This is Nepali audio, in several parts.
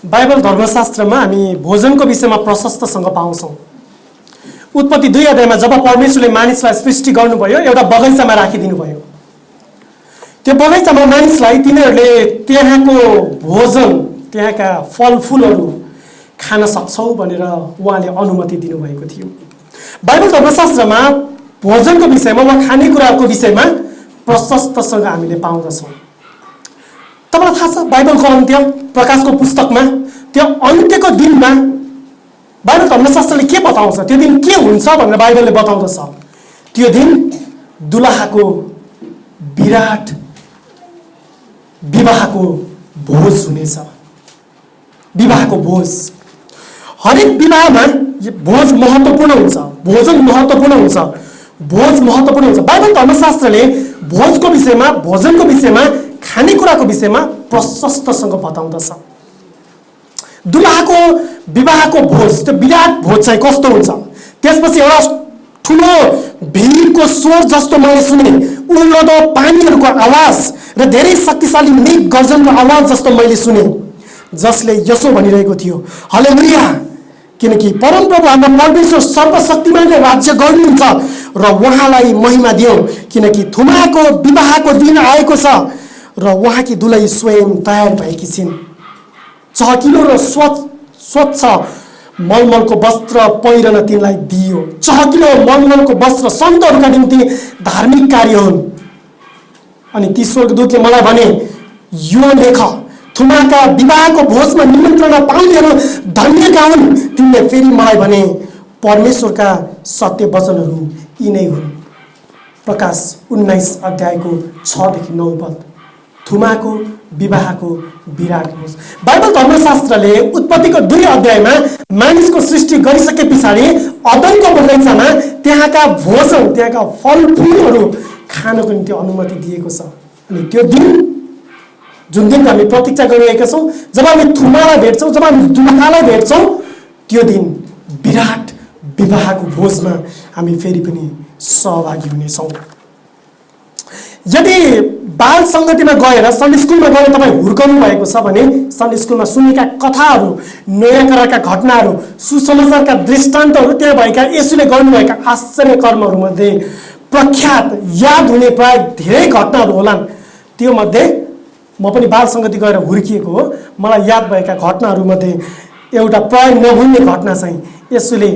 बाइबल धर्मशास्त्रमा हामी भोजनको विषयमा प्रशस्तसँग पाउँछौँ। उत्पत्ति 2 अध्यायमा जब परमेश्वरले मानिसलाई सृष्टि गर्नुभयो, एउटा बगैँचामा राखिदिनु भयो। त्यो बगैँचामा मानिसलाई तिनीहरूले त्यहाँको भोजन, त्यहाँका फलफुलहरू खान सक्छौ भनेर उहाँले अनुमति दिनुभएको थियो। बाइबल धर्मशास्त्रमा भोजनको विषयमा वा खानेकुराको विषयमा प्रशस्तसँग हामीले पाउँदछौँ। तपाईलाई थाहा छ बाइबलको अन्त्य प्रकाशको पुस्तकमा त्यो अन्त्यको दिनमा बाइबल धर्मशास्त्रले के बताउँछ, त्यो दिन के हुन्छ भनेर बाइबलले बताउँदछ। त्यो दिन दुलहाको विराट विवाहको भोज हुनेछ। विवाहको भोज, हरेक विवाहमा भोज महत्त्वपूर्ण हुन्छ, भोजन महत्त्वपूर्ण हुन्छ, भोज महत्त्वपूर्ण हुन्छ। बाइबल धर्मशास्त्रले भोजको विषयमा, भोजनको विषयमा, खानेकुराको विषयमा प्रशस्तसँग बताउँदछ। दुलहाको विवाहको भोज, त्यो विराट भोज चाहिँ कस्तो हुन्छ? त्यसपछि एउटा ठुलो भिरको स्वर जस्तो मैले सुने, उल्लदो पानीहरूको आवाज र धेरै शक्तिशाली मेघ गर्जनको आवाज जस्तो मैले सुने, जसले यसो भनिरहेको थियो, हालेलुया, किनकि परमप्रभु हाम्रो परमेश्वर सर्वशक्तिमानले राज्य गर्नुहुन्छ र उहाँलाई महिमा दियौँ, किनकि थुमाको विवाहको दिन आएको छ र उहाँकी दुलही स्वयं तयार भएकी छिन्। चहकिलो र स्वच्छ मलमलको वस्त्र पहिरन तिनलाई दिइयो। चहकिलो मलमलको वस्त्र सन्तहरूका निम्ति धार्मिक कार्य हुन्। अनि ती स्वर्गदूतले मलाई भने, यो लेख, थुमाका विवाहको भोजमा निमन्त्रणा पाउनेहरू धन्यका हुन्। तिनले फेरि मलाई भने, परमेश्वरका सत्य वचनहरू यिनै हुन्। प्रकाश 19 अध्यायको 6 देखि 9 पद, थुमाको विवाहको विराट भोज। बाइबल धर्मशास्त्रले उत्पत्तिको 2 अध्यायमा मानिसको सृष्टि गरिसके पछाडि अदनको बगैँचामा त्यहाँका भोजन, त्यहाँका फलफुलहरू खानको निम्ति अनुमति दिएको छ। अनि त्यो दिन, जुन दिनको हामी प्रतीक्षा गरिरहेका छौँ, जब हामी थुमालाई भेट्छौँ, जब हामी दुलहालाई भेट्छौँ, त्यो दिन विराट विवाहको भोजमा हामी फेरि पनि सहभागी हुनेछौँ। यदि बाल सङ्गतिमा गएर, सन्डे स्कुलमा गएर तपाईँ हुर्काउनु भएको छ भने सन्डे स्कुलमा सुनेका कथाहरू, नयाँ करारका घटनाहरू, सुसमाचारका दृष्टान्तहरू, त्यहाँ भएका येशूले गर्नुभएका आश्चर्य कर्महरूमध्ये प्रख्यात याद हुने प्राय धेरै घटनाहरू होलान्। त्यो मध्ये म पनि बाल सङ्गति गएर हुर्किएको हो। मलाई याद भएका घटनाहरूमध्ये एउटा प्राय नभुल्ने घटना चाहिँ येशूले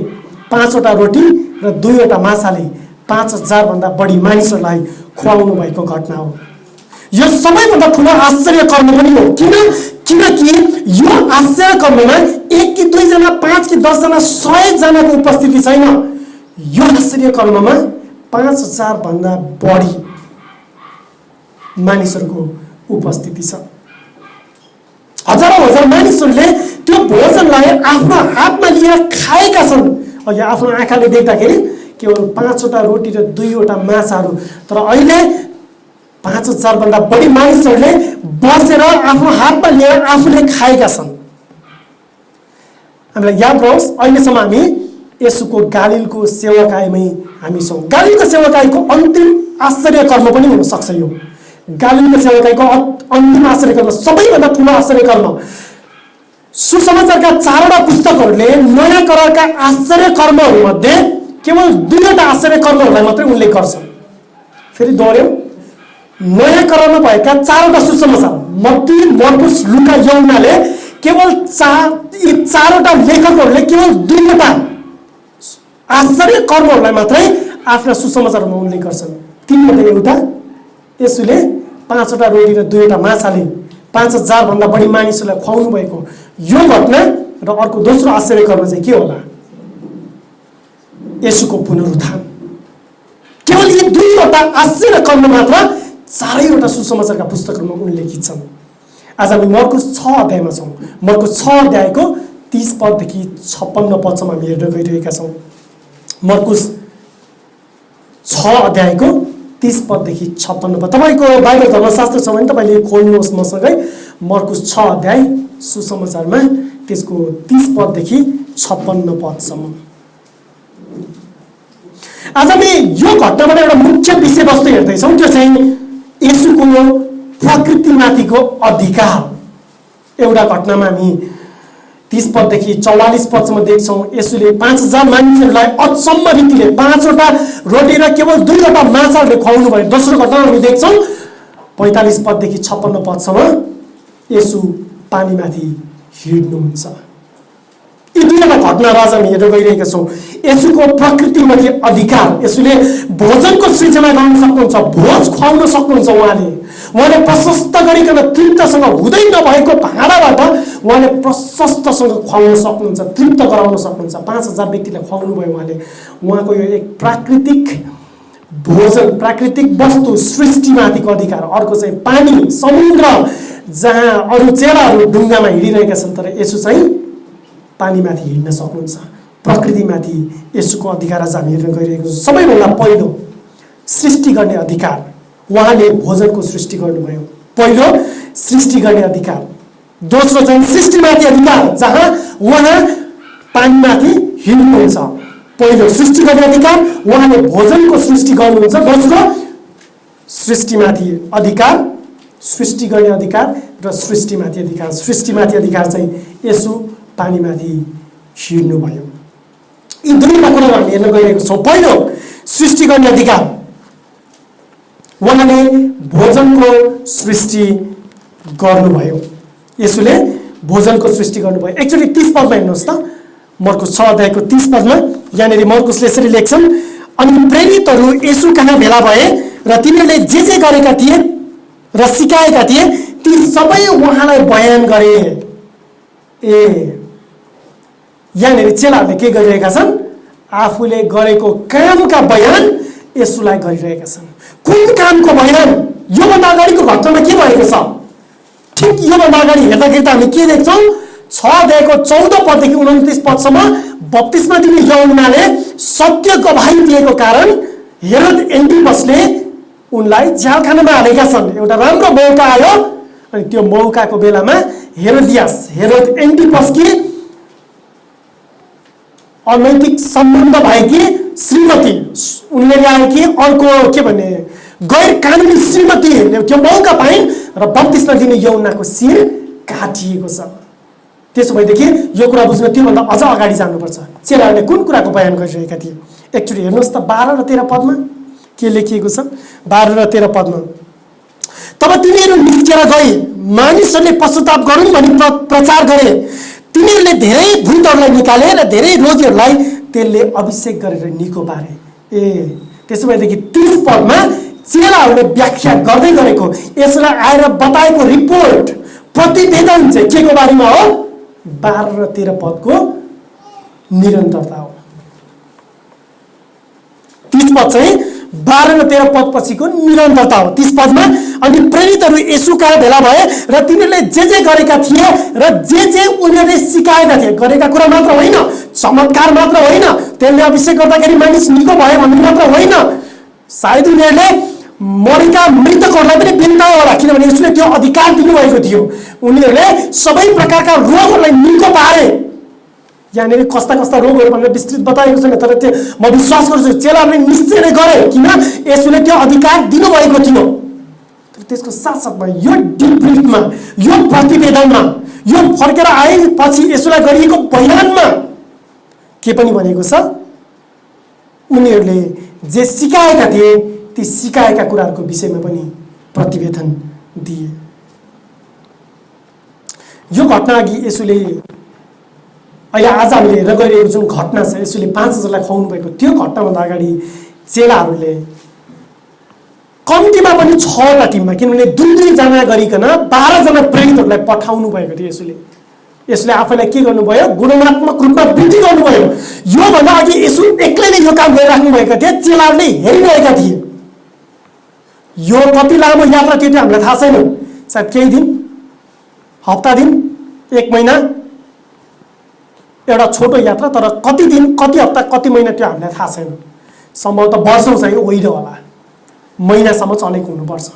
5वटा रोटी र 2वटा माछाले 5000 भन्दा बढी मानिसहरूलाई खुवाउनु भएको घटना हो। यो सबैभन्दा ठुलो आश्चर्य कर्म पनि हो। किनकि यो आश्चर्य कर्ममा 1 कि 2 जना, 5 कि 10 जना, 100 जनाको उपस्थिति छैन। यो आश्चर्य कर्ममा 5000 भन्दा बढी मानिसहरूको उपस्थिति छ। हजारौँ हजार मानिसहरूले त्यो भोजनलाई आफ्नो हातमा लिएर खाएका छन्। अघि आफ्नो आँखाले देख्दाखेरि केवल 5वटा रोटी र 2वटा माछाहरू, तर अहिले 5000 भन्दा बढी मानिसहरूले बसेर आफ्नो हातमा लिएर आफूले खाएका छन्। हामीलाई याद रहोस्, अहिलेसम्म हामी येशूको गालिलको सेवाकाईमै हामी छौँ। गालिलको सेवाकाईको अन्तिम आश्चर्य कर्म पनि हुन सक्छ। यो गालिलको सेवाकाईको अन्तिम आश्चर्य कर्म, सबैभन्दा ठुलो आश्चर्य कर्म। सुसमाचारका 4वटा पुस्तकहरूले नयाँ करारका आश्चर्य कर्महरूमध्ये केवल 2वटा आश्चर्य कर्महरूलाई मात्रै उल्लेख गर्छन्। फेरि दोहोऱ्यौँ, नयाँ करारमा भएका 4वटा सुसमाचार, मत्ती, मर्कुस, लुका, यूहन्नाले केवल यी 4वटा लेखकहरूले केवल 2वटा आश्चर्य कर्महरूलाई मात्रै आफ्ना सुसमाचारमा उल्लेख गर्छन्। तीमध्ये एउटा येशूले 5वटा रोटी र 2वटा माछाले 5000 भन्दा बढी मानिसहरूलाई खुवाउनु भएको यो घटना र अर्को दोस्रो आश्चर्य कर्म चाहिँ के होला? येशूको पुनरुत्थान। केवल यी 2वटा आश्चर्य कर्म मात्र 4वटा सुसमाचारका पुस्तकहरूमा उल्लेखित छन्। आज हामी मर्कुस 6 अध्यायमा छौँ। मर्कुस 6 अध्यायको 30 पददेखि 56 पदसम्म हामी हेर्न गइरहेका छौँ। मर्कुस 6 अध्यायको 30 पददेखि 56 पद। तपाईँको बाइबल धर्मशास्त्र छ भने तपाईँले खोल्नुहोस् मसँगै। मर्कुस 6 अध्याय सुसमाचारमा त्यसको 30 पददेखि 56 पदसम्म। आज हामी यो घटनाबाट एउटा मुख्य विषयवस्तु हेर्दैछौँ, त्यो चाहिँ येशूको प्रकृतिमाथिको अधिकार। एउटा घटनामा हामी 30 पददेखि 44 पदसम्म देख्छौँ यसुले 5000 मानिसहरूलाई अचम्म रीतिले 5वटा रोटी र केवल 2वटा माछाले खुवाउनु भयो। दोस्रो घटना हामी देख्छौँ 45 पददेखि 56 पदसम्म यसु पानीमाथि हिँड्नुहुन्छ। यी दुईवटा घटना आज हामी हेर्न गइरहेका छौँ। यसुको प्रकृतिमाथि अधिकार, यसुले भोजनको सृजना गर्न सक्नुहुन्छ, भोज खुवाउन सक्नुहुन्छ। उहाँले प्रशस्त गरिकन तृप्तसँग हुँदै नभएको भाँडाबाट उहाँले प्रशस्तसँग खुवाउन सक्नुहुन्छ, तृप्त गराउन सक्नुहुन्छ। 5000 व्यक्तिलाई खुवाउनु भयो उहाँले। उहाँको यो एक प्राकृतिक भोजन, प्राकृतिक वस्तु, सृष्टिमाथिको अधिकार। अर्को चाहिँ पानी, समुद्र, जहाँ अरू चेलाहरू डुङ्गामा हिँडिरहेका छन् तर यसु चाहिँ पानीमाथि हिँड्न सक्नुहुन्छ। प्रकृतिमाथि यसुको अधिकार आज हामी हेर्न गइरहेको छौँ। सबैभन्दा पहिलो सृष्टि गर्ने अधिकार, उहाँले भोजनको सृष्टि गर्नुभयो। पहिलो सृष्टि गर्ने अधिकार। दोस्रो चाहिँ सृष्टिमाथि अधिकार, जहाँ उहाँ पानीमाथि हिँड्नुहुन्छ। पहिलो सृष्टि गर्ने अधिकार, उहाँले भोजनको सृष्टि गर्नुहुन्छ। दोस्रो सृष्टिमाथि अधिकार, सृष्टि गर्ने अधिकार र सृष्टिमाथि अधिकार। सृष्टिमाथि अधिकार चाहिँ यसु पानीमाथि हिँड्नुभयो। यी दुईवटा कुरा हामी हेर्न गइरहेको छौँ। पहिलो सृष्टि गर्ने अधिकार, उहाँले भोजनको सृष्टि गर्नुभयो। यसुले भोजनको सृष्टि गर्नुभयो। एक्चुअली 30 पदमा हेर्नुहोस् त, मर्कुस 6 अध्यायको 30 पदमा यहाँनिर मर्कुसले यसरी लेख्छन्, अनि प्रेरितहरू यसु कहाँ भेला भए र तिनीहरूले जे गरेका थिए र सिकाएका थिए ती सबै उहाँलाई बयान गरे। यहाँनिर चेलाहरूले के गरिरहेका छन्? आफूले गरेको कामका बयान यसुलाई गरिरहेका छन्। कुन कामको बयान? योभन्दा अगाडिको घटनामा के भएको छ? ठिक योभन्दा अगाडि हेर्दाखेरि त हामी के देख्छौँ? 6 अध्यायको 14 पददेखि 29 पदसम्म बप्तिस्मा दिने यूहन्नाले सत्य गवाही दिएको कारण हेरोद एन्टिपसले उनलाई झ्यालखानामा हालेका छन्। एउटा राम्रो मौका आयो अनि त्यो मौकाको बेलामा हेरोद एन्टिपसकी अनैतिक सम्बन्ध भएकी श्रीमती, उनले ल्याएकी अर्को के भन्ने गैर कानुनी श्रीमतीले त्यो मौका पाइन् र बप्तिस्मा दिने यूहन्नाको शिर काटिएको छ। त्यसो भएदेखि यो कुरा बुझ्न त्योभन्दा अझ अगाडि जानुपर्छ। चेलाहरूले कुन कुराको बयान गरिरहेका थिए? एक्चुअली हेर्नुहोस् त 12 र 13 पदमा के लेखिएको छ? 12 र 13 पदमा, तब तिनीहरू निस्केर गए, मानिसहरूले पश्चाताप गरून् भनी प्रचार गरे। तिनीहरूले धेरै भूतहरूलाई निकाले र धेरै रोगीहरूलाई त्यसले अभिषेक गरेर निको पारे। त्यसो भएदेखि 30 पदमा चेलाहरूले व्याख्या गर्दै गरेको, यसलाई आएर बताएको रिपोर्ट, प्रतिवेदन चाहिँ के को बारेमा हो? 12 र 13 पदको निरन्तरता हो। 30 पद चाहिँ 12 र 13 पद पछिको निरन्तरता हो। 30 पदमा, अनि प्रेरितहरू यसु कहाँ भेला भए र तिनीहरूले जे गरेका थिए र जे उनीहरूले सिकाएका थिए, गरेका कुरा मात्र होइन, चमत्कार मात्र होइन, त्यसले अभिषेक गर्दाखेरि मानिस निको भयो भन्ने मात्र होइन, सायद उनीहरूले मरेका मृतकहरूलाई पनि बिन्तायो होला, किनभने यसुले त्यो अधिकार दिनुभएको थियो। उनीहरूले सबै प्रकारका रोगहरूलाई निको पारे। यहाँनिर कस्ता कस्ता रोगहरू भनेर विस्तृत बताएको छैन, तर त्यो म विश्वास गर्छु चेलाहरूले निश्चय नै गरे, किन यसुले त्यो अधिकार दिनुभएको थियो। तर त्यसको साथसाथमा यो डिब्रिफमा, यो प्रतिवेदनमा, यो फर्केर आएपछि यसुलाई गरिएको बयानमा के पनि भनेको छ? उनीहरूले जे सिकाएका थिए ती सिकाएका कुराहरूको विषयमा पनि प्रतिवेदन दिए। यो घटना अघि यसुले, अहिले आज हामीले हेर्न गइरहेको जुन घटना छ, यसुले 5000लाई खुवाउनु भएको त्यो घटनाभन्दा अगाडि चेलाहरूले कम्तीमा पनि 6वटा टिममा, किनभने 2-2 जना गरिकन 12 जना प्रेरितहरूलाई पठाउनु भएको थियो। यसुले आफैलाई के गर्नुभयो? गुणात्मक रूपमा वृद्धि गर्नुभयो। योभन्दा अघि यसु एक्लैले यो काम गरिराख्नु भएको थियो, चेलाहरूले हेरिरहेका थिए। यो कति लामो यात्रा थियो त्यो हामीलाई थाहा छैन, सायद केही दिन, हप्ता दिन, 1 महिना, एउटा छोटो यात्रा, तर कति दिन, कति हप्ता, कति महिना त्यो हामीलाई थाहा छैन। सम्भवतः वर्षौँ चाहिँ होइन होला, महिनासम्म चलेको हुनुपर्छ।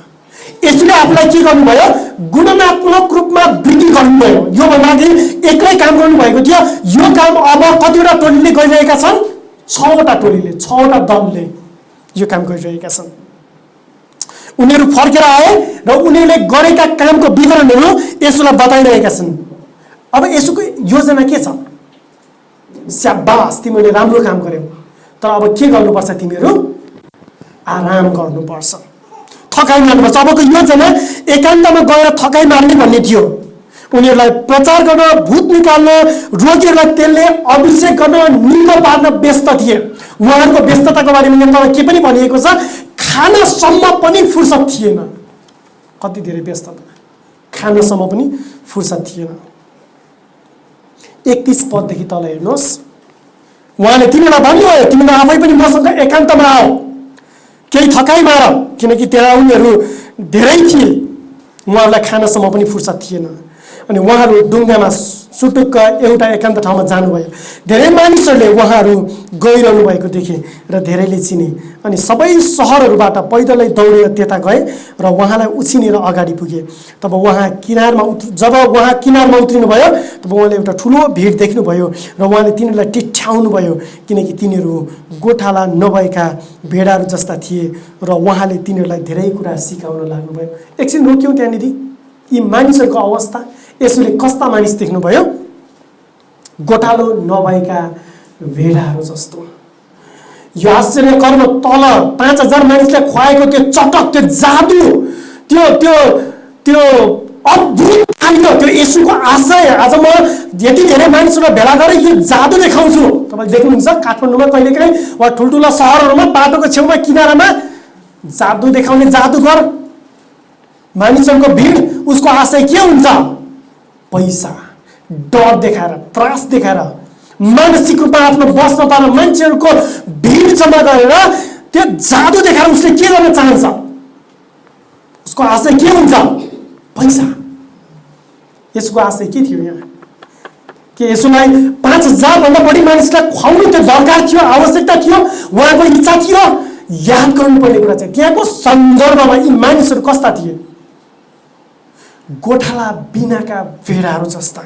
यसले आफूलाई के गर्नुभयो? गुणात्मक रूपमा वृद्धि गर्नुभयो। योभन्दा अघि एक्लै काम गर्नुभएको थियो, यो काम अब कतिवटा टोलीले गरिरहेका छन्? 6वटा टोलीले, 6वटा दलले यो काम गरिरहेका छन्। उनीहरू फर्केर आए र उनीहरूले गरेका कामको विवरणहरू यसुलाई बताइरहेका छन्। अब यसको योजना के छ? स्याबास, तिमीले राम्रो काम गर्यौ, तर अब के गर्नुपर्छ? तिमीहरू आराम गर्नुपर्छ, थकाइ मार्नुपर्छ। अबको योजना एकान्तमा गएर थकाइ मार्ने भन्ने थियो। उनीहरूलाई प्रचार गर्न, भूत निकाल्न, रोगीहरूलाई त्यसले अभिषेक गर्न, निको पार्न व्यस्त थिए। उहाँहरूको व्यस्तताको बारेमा यहाँ के पनि भनिएको छ, खानसम्म पनि फुर्सद थिएन। कति धेरै व्यस्तता, खानसम्म पनि फुर्सद थिएन। 31 पददेखि तल हेर्नुहोस्, उहाँले तिमीलाई भन्नुभयो, तिमीलाई आफै पनि मसँग एकान्तमा आऊ, केही थकाइ मार, किनकि त्यहाँ उनीहरू धेरै थिए, उहाँहरूलाई खानसम्म पनि फुर्सद थिएन। अनि उहाँहरू डुङ्गामा सुटुक्क एउटा एकान्त ठाउँमा जानुभयो। धेरै मानिसहरूले उहाँहरू गइरहनु भएको देखे र धेरैले चिने। अनि सबै सहरहरूबाट पैदलै दौडेर त्यता गए र उहाँलाई उछिनेर अगाडि पुगे। जब उहाँ किनारमा उत्रिनुभयो तब उहाँले एउटा ठुलो भिड देख्नुभयो र उहाँले तिनीहरूलाई टिठ्याउनु भयो, किनकि तिनीहरू गोठाला नभएका भेडाहरू जस्ता थिए र उहाँले तिनीहरूलाई धेरै कुरा सिकाउन लाग्नुभयो। एकछिन रोक्यौँ त्यहाँनिर। यी मानिसहरूको अवस्था, यसले कस्ता मानिस देख्नुभयो? गोठालो नभएका भेडाहरू जस्तो। यो आश्चर्य कर्म, तल 5000 मानिसलाई खुवाएको त्यो चटक, त्यो जादु, त्यो त्यो त्यो अद्भुत खाद्य, त्यो येशूको आशय। आज म यति धेरै मानिसहरूलाई भेला गरेर यो जादु देखाउँछु। तपाईँले देख्नुहुन्छ काठमाडौँमा कहिलेकाहीँ वा ठुल्ठुला सहरहरूमा बाटोको छेउमा किनारामा जादु देखाउने जादुगर, मानिसहरूको भिड। उसको आशय के हुन्छ? पैसा, डर देखाएर, त्रास देखाएर, मानसिक रूपमा आफ्नो बस्न पाएर मान्छेहरूको भिड जम्मा गरेर त्यो जादु देखाएर उसले के गर्न चाहन्छ? उसको आशय के हुन्छ? पैसा। यसको आशय के थियो यहाँ? कि यसलाई 5000 भन्दा बढी मानिसलाई खुवाउनु त्यो दरकार थियो, आवश्यकता थियो, उहाँको इच्छा थियो। याद गर्नुपर्ने कुरा चाहिँ त्यहाँको सन्दर्भमा यी मानिसहरू कस्ता थिए? गोठाला बिनाका भेडाहरू जस्ता,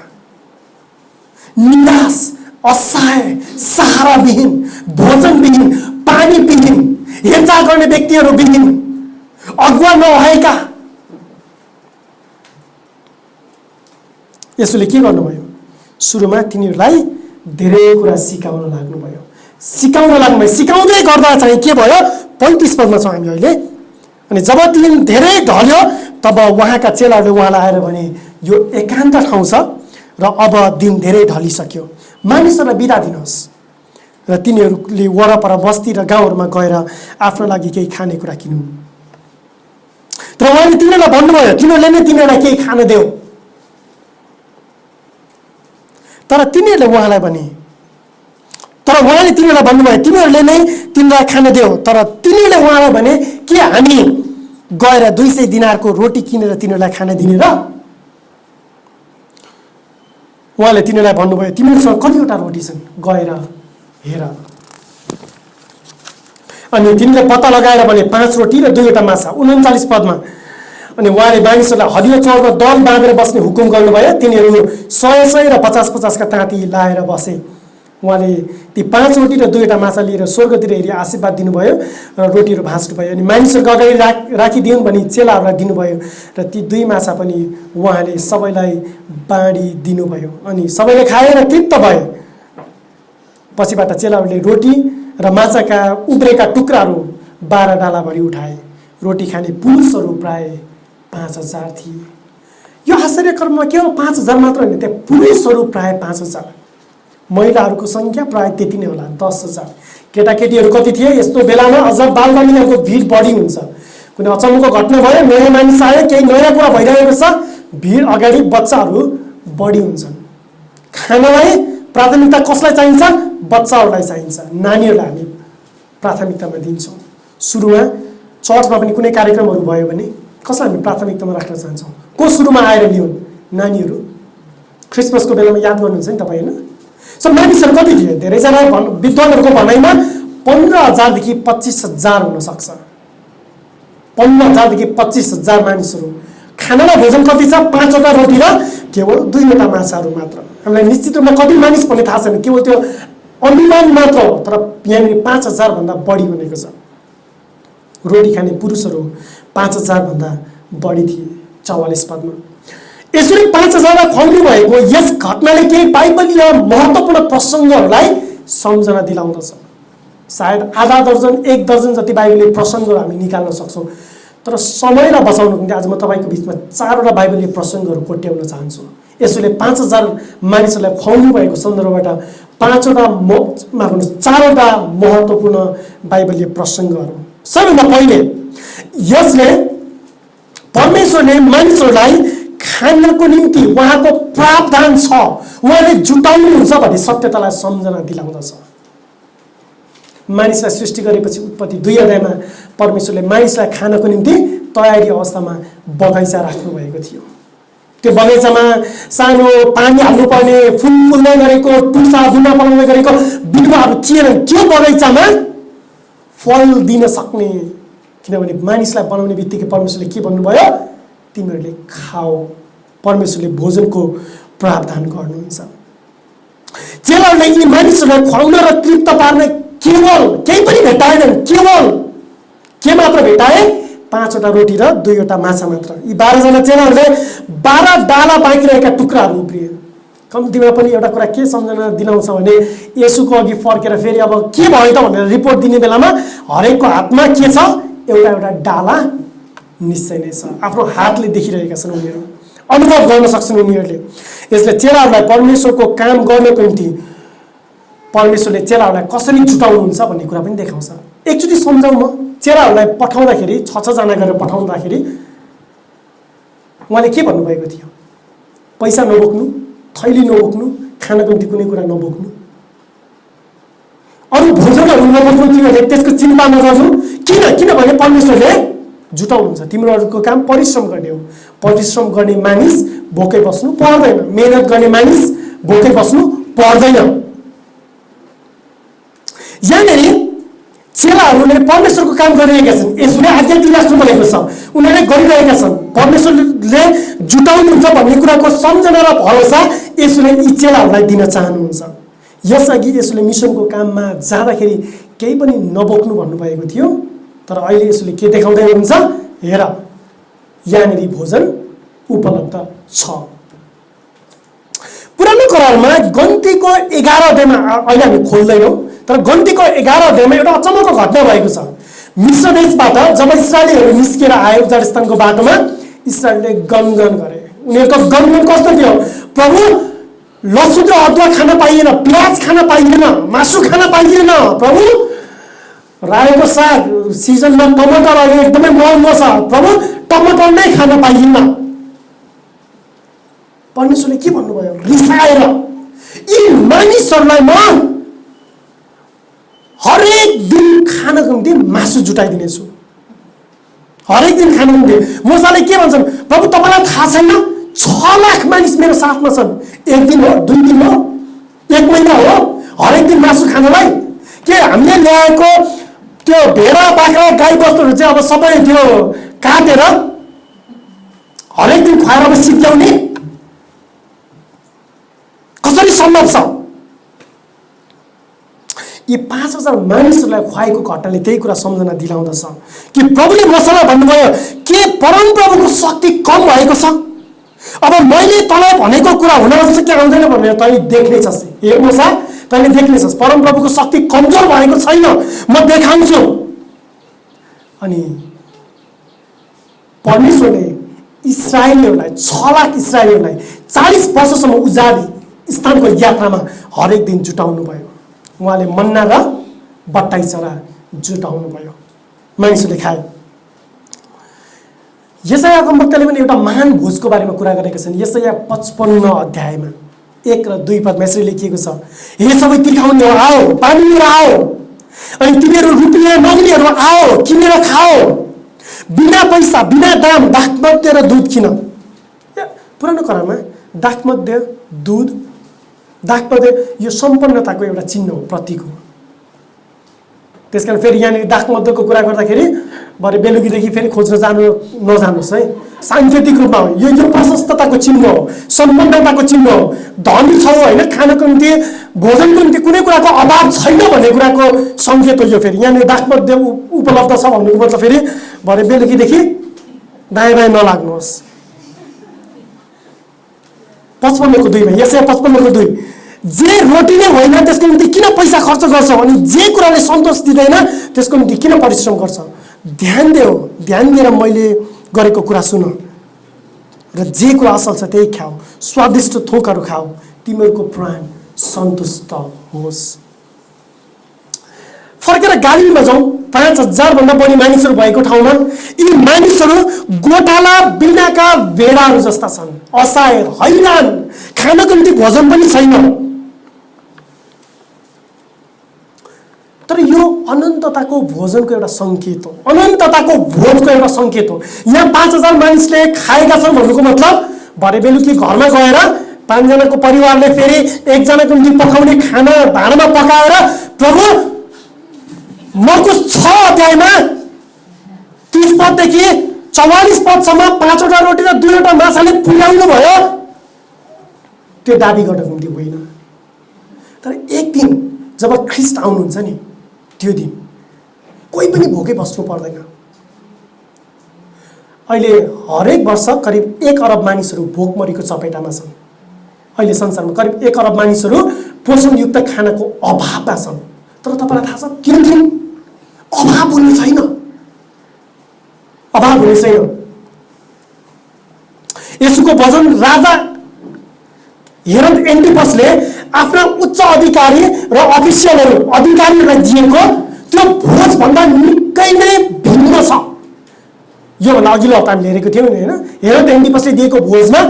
निराश, असहाय, सहाराविहीन, भोजनविहीन, पानीविहीन, हेरचाह गर्ने व्यक्तिहरूविहीन, अगुवा नभएका। यसले के गर्नुभयो? सुरुमा तिनीहरूलाई धेरै कुरा सिकाउन लाग्नुभयो। सिकाउँदै गर्दा चाहिँ के भयो? 35 पदमा छौँ हामी अहिले। अनि जब दिन धेरै ढल्यो तब उहाँका चेलाहरूले उहाँलाई आएर भने, यो एकान्त ठाउँ छ र अब दिन धेरै ढलिसक्यो, मानिसहरूलाई बिदा दिनुहोस्। र तिनीहरूले वरपर बस्ती र गाउँहरूमा गएर आफ्नो लागि केही खानेकुरा किन्नु। तर उहाँले तिनीहरूलाई भन्नुभयो, तिनीहरूले नै तिनीहरूलाई केही खान देऊ। तर तिनीहरूले उहाँलाई भने, तर उहाँले तिनीहरूलाई भन्नुभयो, तिनीहरूले नै तिनीहरूलाई खान देऊ। तर तिनीहरूले उहाँलाई भने, के हामी गएर 200 दिनारको रोटी किनेर तिनीहरूलाई खान दिने र? उहाँले तिनीहरूलाई भन्नुभयो, तिमीहरूसँग कतिवटा रोटी छन्? गएर हेर। अनि तिनीले पत्ता लगाएर भने 5 रोटी र 2वटा माछा। 39 पदमा अनि उहाँले मानिसहरूलाई हरियो चौरमा दल बाँधेर बस्ने हुकुम गर्नुभयो। तिनीहरू 100 र 50 का ताँती लाएर बसे। उहाँले ती 5 रोटी र 2वटा माछा लिएर स्वर्गतिर हेरी आशीर्वाद दिनुभयो र रोटीहरू भाँच्नुभयो। अनि मानिसहरूको अगाडि राखिदिउन् भनी चेलाहरूलाई दिनुभयो र ती 2 माछा पनि उहाँले सबैलाई बाँडिदिनुभयो। अनि सबैले खाएर तृप्त भए। पछिबाट चेलाहरूले रोटी र माछाका उब्रेका टुक्राहरू 12 डालाभरि उठाए। रोटी खाने पुरुषहरू प्राय 5000 थिए। यो आश्चर्य कर्ममा केवल 5000 मात्र होइन, त्यहाँ पुरुषहरू प्राय 5000, महिलाहरूको सङ्ख्या प्राय त्यति नै होला, 10000। केटाकेटीहरू कति थिए? यस्तो बेलामा अझ बालबालिकाको भिड बढी हुन्छ। कुनै अचम्मको घटना भयो, नयाँ मानिस आयो, केही नयाँ कुरा भइरहेको छ, भिड अगाडि बच्चाहरू बढी हुन्छन्। खानालाई प्राथमिकता कसलाई चाहिन्छ? बच्चाहरूलाई चाहिन्छ, नानीहरूलाई हामी प्राथमिकतामा दिन्छौँ। सुरुमा चर्चमा पनि कुनै कार्यक्रमहरू भयो भने कसलाई हामी प्राथमिकतामा राख्न चाहन्छौँ? को सुरुमा आएर लिउन्? नानीहरू। क्रिसमसको बेलामा याद गर्नुहुन्छ नि तपाईँ, होइन? सो मानिसहरू कति थिए? धेरैजना विद्वानहरूको भनाइमा 15000 देखि 25000 हुन सक्छ। 15000 देखि 25000 मानिसहरू। खानामा भोजन कति छ? 5वटा रोटी र केवल 2वटा माछाहरू मात्र। हामीलाई निश्चित रूपमा कति मानिस भन्ने थाहा छैन, केवल त्यो अनुमान मात्र हो। तर यहाँनिर 5000 भन्दा बढी भनेको छ। रोटी खाने पुरुषहरू 5000 भन्दा बढी थिए। 44 पदमा यसरी 5000लाई खुवाउनु भएको यस घटनाले केही बाइबलीय महत्त्वपूर्ण प्रसङ्गहरूलाई सम्झना दिलाउँदछ। सायद आधा दर्जन 1 दर्जन जति बाइबलीय प्रसङ्गहरू हामी निकाल्न सक्छौँ, तर समयलाई बचाउनको निम्ति आज म तपाईँको बिचमा 4वटा बाइबलीय प्रसङ्गहरू कोट्याउन चाहन्छु। यसोले 5000 मानिसहरूलाई खुवाउनु भएको सन्दर्भबाट 4वटा महत्त्वपूर्ण बाइबलीय प्रसङ्गहरू। सबैभन्दा पहिले यसले परमेश्वरले मानिसहरूलाई खानको निम्ति उहाँको प्रावधान छ, उहाँले जुटाउनुहुन्छ भन्ने सत्यतालाई सम्झना दिलाउँदछ। मानिसलाई सृष्टि गरेपछि उत्पत्ति 2 अध्यायमा परमेश्वरले मानिसलाई खानको निम्ति तयारी अवस्थामा बगैँचा राख्नु भएको थियो। त्यो बगैँचामा सानो पानी हाल्नुपर्ने, फुल फुल्दै गरेको, टुसा बुना पलाउँदै गरेको बिरुवाहरू थिएन। त्यो बगैँचामा फल दिन सक्ने, किनभने मानिसलाई बनाउने बित्तिकै परमेश्वरले के भन्नुभयो, तिमीहरूले खाऊ। परमेश्वरले भोजनको प्रावधान गर्नुहुन्छ। चेलाहरूले यी मानिसहरूलाई खुवाउन र तृप्त पार्न केवल केही पनि भेटाएनन्, केवल के मात्र भेटाए, 5वटा रोटी र 2वटा माछा मात्र। यी 12 जना चेलाहरूले 12 डाला बाँकी रहेका टुक्राहरू उब्रिए। कम्तीमा पनि एउटा कुरा के सम्झना दिलाउँछ भने येशूको अघि फर्केर फेरि अब के भयो त भनेर रिपोर्ट दिने बेलामा हरेकको हातमा के छ, एउटा डाला निश्चय नै छ। आफ्नो हातले देखिरहेका छन्, उनीहरू अनुभव गर्न सक्छन् उनीहरूले। यसले चेलाहरूलाई परमेश्वरको काम गर्नको निम्ति परमेश्वरले चेलाहरूलाई कसरी जुटाउनुहुन्छ भन्ने कुरा पनि देखाउँछ। एकचोटि सम्झौँ, म चेलाहरूलाई पठाउँदाखेरि 6 जना गरेर पठाउँदाखेरि उहाँले के भन्नुभएको थियो, पैसा नबोक्नु, थैली नबोक्नु, खानको निम्ति कुनै कुरा नबोक्नु, अरू भोजनहरू नबोक्नु, तिमीहरूले त्यसको चिन्ता नगर्नु। किनभने परमेश्वरले जुटाउनुहुन्छ। तिमीहरूको काम परिश्रम गर्ने हो। परिश्रम गर्ने मानिस भोकै बस्नु पर्दैन, मेहनत गर्ने मानिस भोकै बस्नु पर्दैन। यहाँनिर चेलाहरूले परमेश्वरको काम गरिरहेका छन्। यसले आज्ञा दिइराख्नु भएको छ, उनीहरूले गरिरहेका छन्। परमेश्वरले जुटाउनुहुन्छ भन्ने कुराको सम्झना र भरोसा यसले यी चेलाहरूलाई दिन चाहनुहुन्छ। यसअघि यसले मिसनको काममा जाँदाखेरि केही पनि नबोक्नु भन्नुभएको थियो, तर अहिले यसले के देखाउँदै हुनुहुन्छ, हेर यहाँनिर भोजन उपलब्ध छ। पुरानो करारमा गन्तीको 11 अध्यायमा, अहिले हामी खोल्दैनौँ, तर गन्तीको 11 अध्यायमा एउटा अचम्मको घटना भएको छ। मिश्र देशबाट जब इस्राएलीहरू निस्केर आए उजाडस्थानको बाटोमा, इस्राएलले गनगन गरे। उनीहरूको गनगन कस्तो थियो, प्रभु लसुन र अदुवा खान पाइएन, प्याज खान पाइएन, मासु खान पाइएन, प्रभु रायोको साग सिजनमा टमाटर अहिले एकदमै महँगो छ, प्रभु टमाटर नै खान पाइएन। परमेश्वरले के भन्नुभयो, रिसाएर यी मानिसहरूलाई म हरेक दिन खानको निम्ति मासु जुटाइदिनेछु, हरेक दिन खानको निम्ति। मूसाले के भन्छन्, प्रभु तपाईँलाई थाहा छैन 6 लाख मानिस मेरो साथमा छन्, 1 दिन हो, 2 दिन हो, 1 महिना हो हरेक दिन मासु खानलाई? के हामीले ल्याएको त्यो भेडा बाख्रा गाई बस्तुहरू चाहिँ अब सबै त्यो काटेर हरेक दिन खुवाएर अब सिद्ध्याउने कसरी सम्भव छ? यी 5000 मानिसहरूलाई खुवाएको घटनाले त्यही कुरा सम्झना दिलाउँदछ कि प्रभुले मसँग भन्नुभयो, के परमप्रभुको शक्ति कम भएको छ? अब मैले तँलाई भनेको कुरा हुन आउँछ कि आउँदैन भनेर तैँले देख्नेछस्। हे मूसा, तैँले देख्नेछस् परमप्रभुको शक्ति कमजोर भएको छैन, म देखाउँछु। अनि परमेश्वरले इस्राएलीहरूलाई 6 लाख इस्राएलीहरूलाई 40 वर्षसम्म उजाड स्थानको यात्रामा हरेक दिन जुटाउनु भयो। उहाँले मन्ना र बट्टाई चरा जुटाउनु भयो, मानिसहरूले खाए। यशाया अगमवक्ताले पनि एउटा महान भोजको बारेमा कुरा गरेका छन्। यशाया 55 अध्यायमा 1 र 2 पदमा यसरी लेखिएको छ, हे सबै तिर्खाउनेहरू आओ, पानी लिएर आओ, अनि तिमीहरू रुपियाँ नगनीहरू आओ, किनेर खाओ, बिना पैसा बिना दाम दाखमध्य र दुध किन। पुरानो करारमा दाखमध्य, दुध, दाखमध्य यो सम्पन्नताको एउटा चिन्ह हो, प्रतीक हो। त्यसकारण फेरि यहाँनिर दाखमध्यको कुरा गर्दाखेरि भरे बेलुकीदेखि फेरि खोज्न नजानुहोस् है। साङ्केतिक रूपमा हो यो प्रशस्तताको चिन्ह हो, सम्पन्नताको चिन्ह हो। धनी छौ होइन, खानको निम्ति भोजनको निम्ति कुनै कुराको अभाव छैन भन्ने कुराको सङ्केत हो यो। फेरि यहाँनिर दाखमध्य उपलब्ध छ भन्नुको मतलब फेरि भरे बेलुकीदेखि दायाँ बायाँ नलाग्नुहोस्। 55 को 2 मा यसै 55 को 2 जे रोटी नै होइन त्यसको निम्ति किन पैसा खर्च गर्छ अनि जे कुराले सन्तोष दिँदैन त्यसको निम्ति किन परिश्रम गर्छ ध्यान दिएर मैले गरेको कुरा सुन र जे कुरा असल छ त्यही खाऊ स्वादिष्ट थोकहरू खाऊ तिमीहरूको प्राण सन्तुष्ट होस् फर्केर गालीमा जाउँ 5000 भन्दा बढी मानिसहरू भएको ठाउँमा यी मानिसहरू गोठाला बिनाका भेडाहरू जस्ता छन् असहाय हैरान खानको निम्ति भोजन पनि छैन तर यो अनन्तताको भोजनको एउटा संकेत हो अनन्तताको भोजको एउटा संकेत हो यहाँ 5000 मानिसले खाएका छन् भन्नुको मतलब भरे बेलुकी घरमा गएर 5 जनाको परिवारले फेरि 1 जनाको निम्ति पकाउने खाना भाँडामा पकाएर प्रभु मर्कुस 6 अध्यायमा 30 पददेखि 44 पदसम्म 5 वटा रोटी र 2 वटा माछाले पुर्याउनु भयो त्यो दाबी गर्नको निम्ति होइन तर एक दिन जब ख्रीष्ट आउनुहुन्छ नि त्यो दिन कोही पनि भोकै बस्नु पर्दैन अहिले हरेक वर्ष करिब 1 अरब मानिसहरू भोकमरीको चपेटामा छन् अहिले संसारमा करिब 1 अरब मानिसहरू पोषणयुक्त खानाको अभावमा छन् तर तपाईलाई थाहा छ किन अभाव हुने छैन यसुको वचन राजा हेरोद एन्टिपसले आफ्ना उच्च अधिकारी र अधिकारीहरूलाई दिएको त्यो भोज भन्दा निकै नै भिन्न छ यो भन्दा अघिल्लो हप्ता हामीले हेरेको थियौँ नि हैन हेरोद एन्टिपसले दिएको भोजमा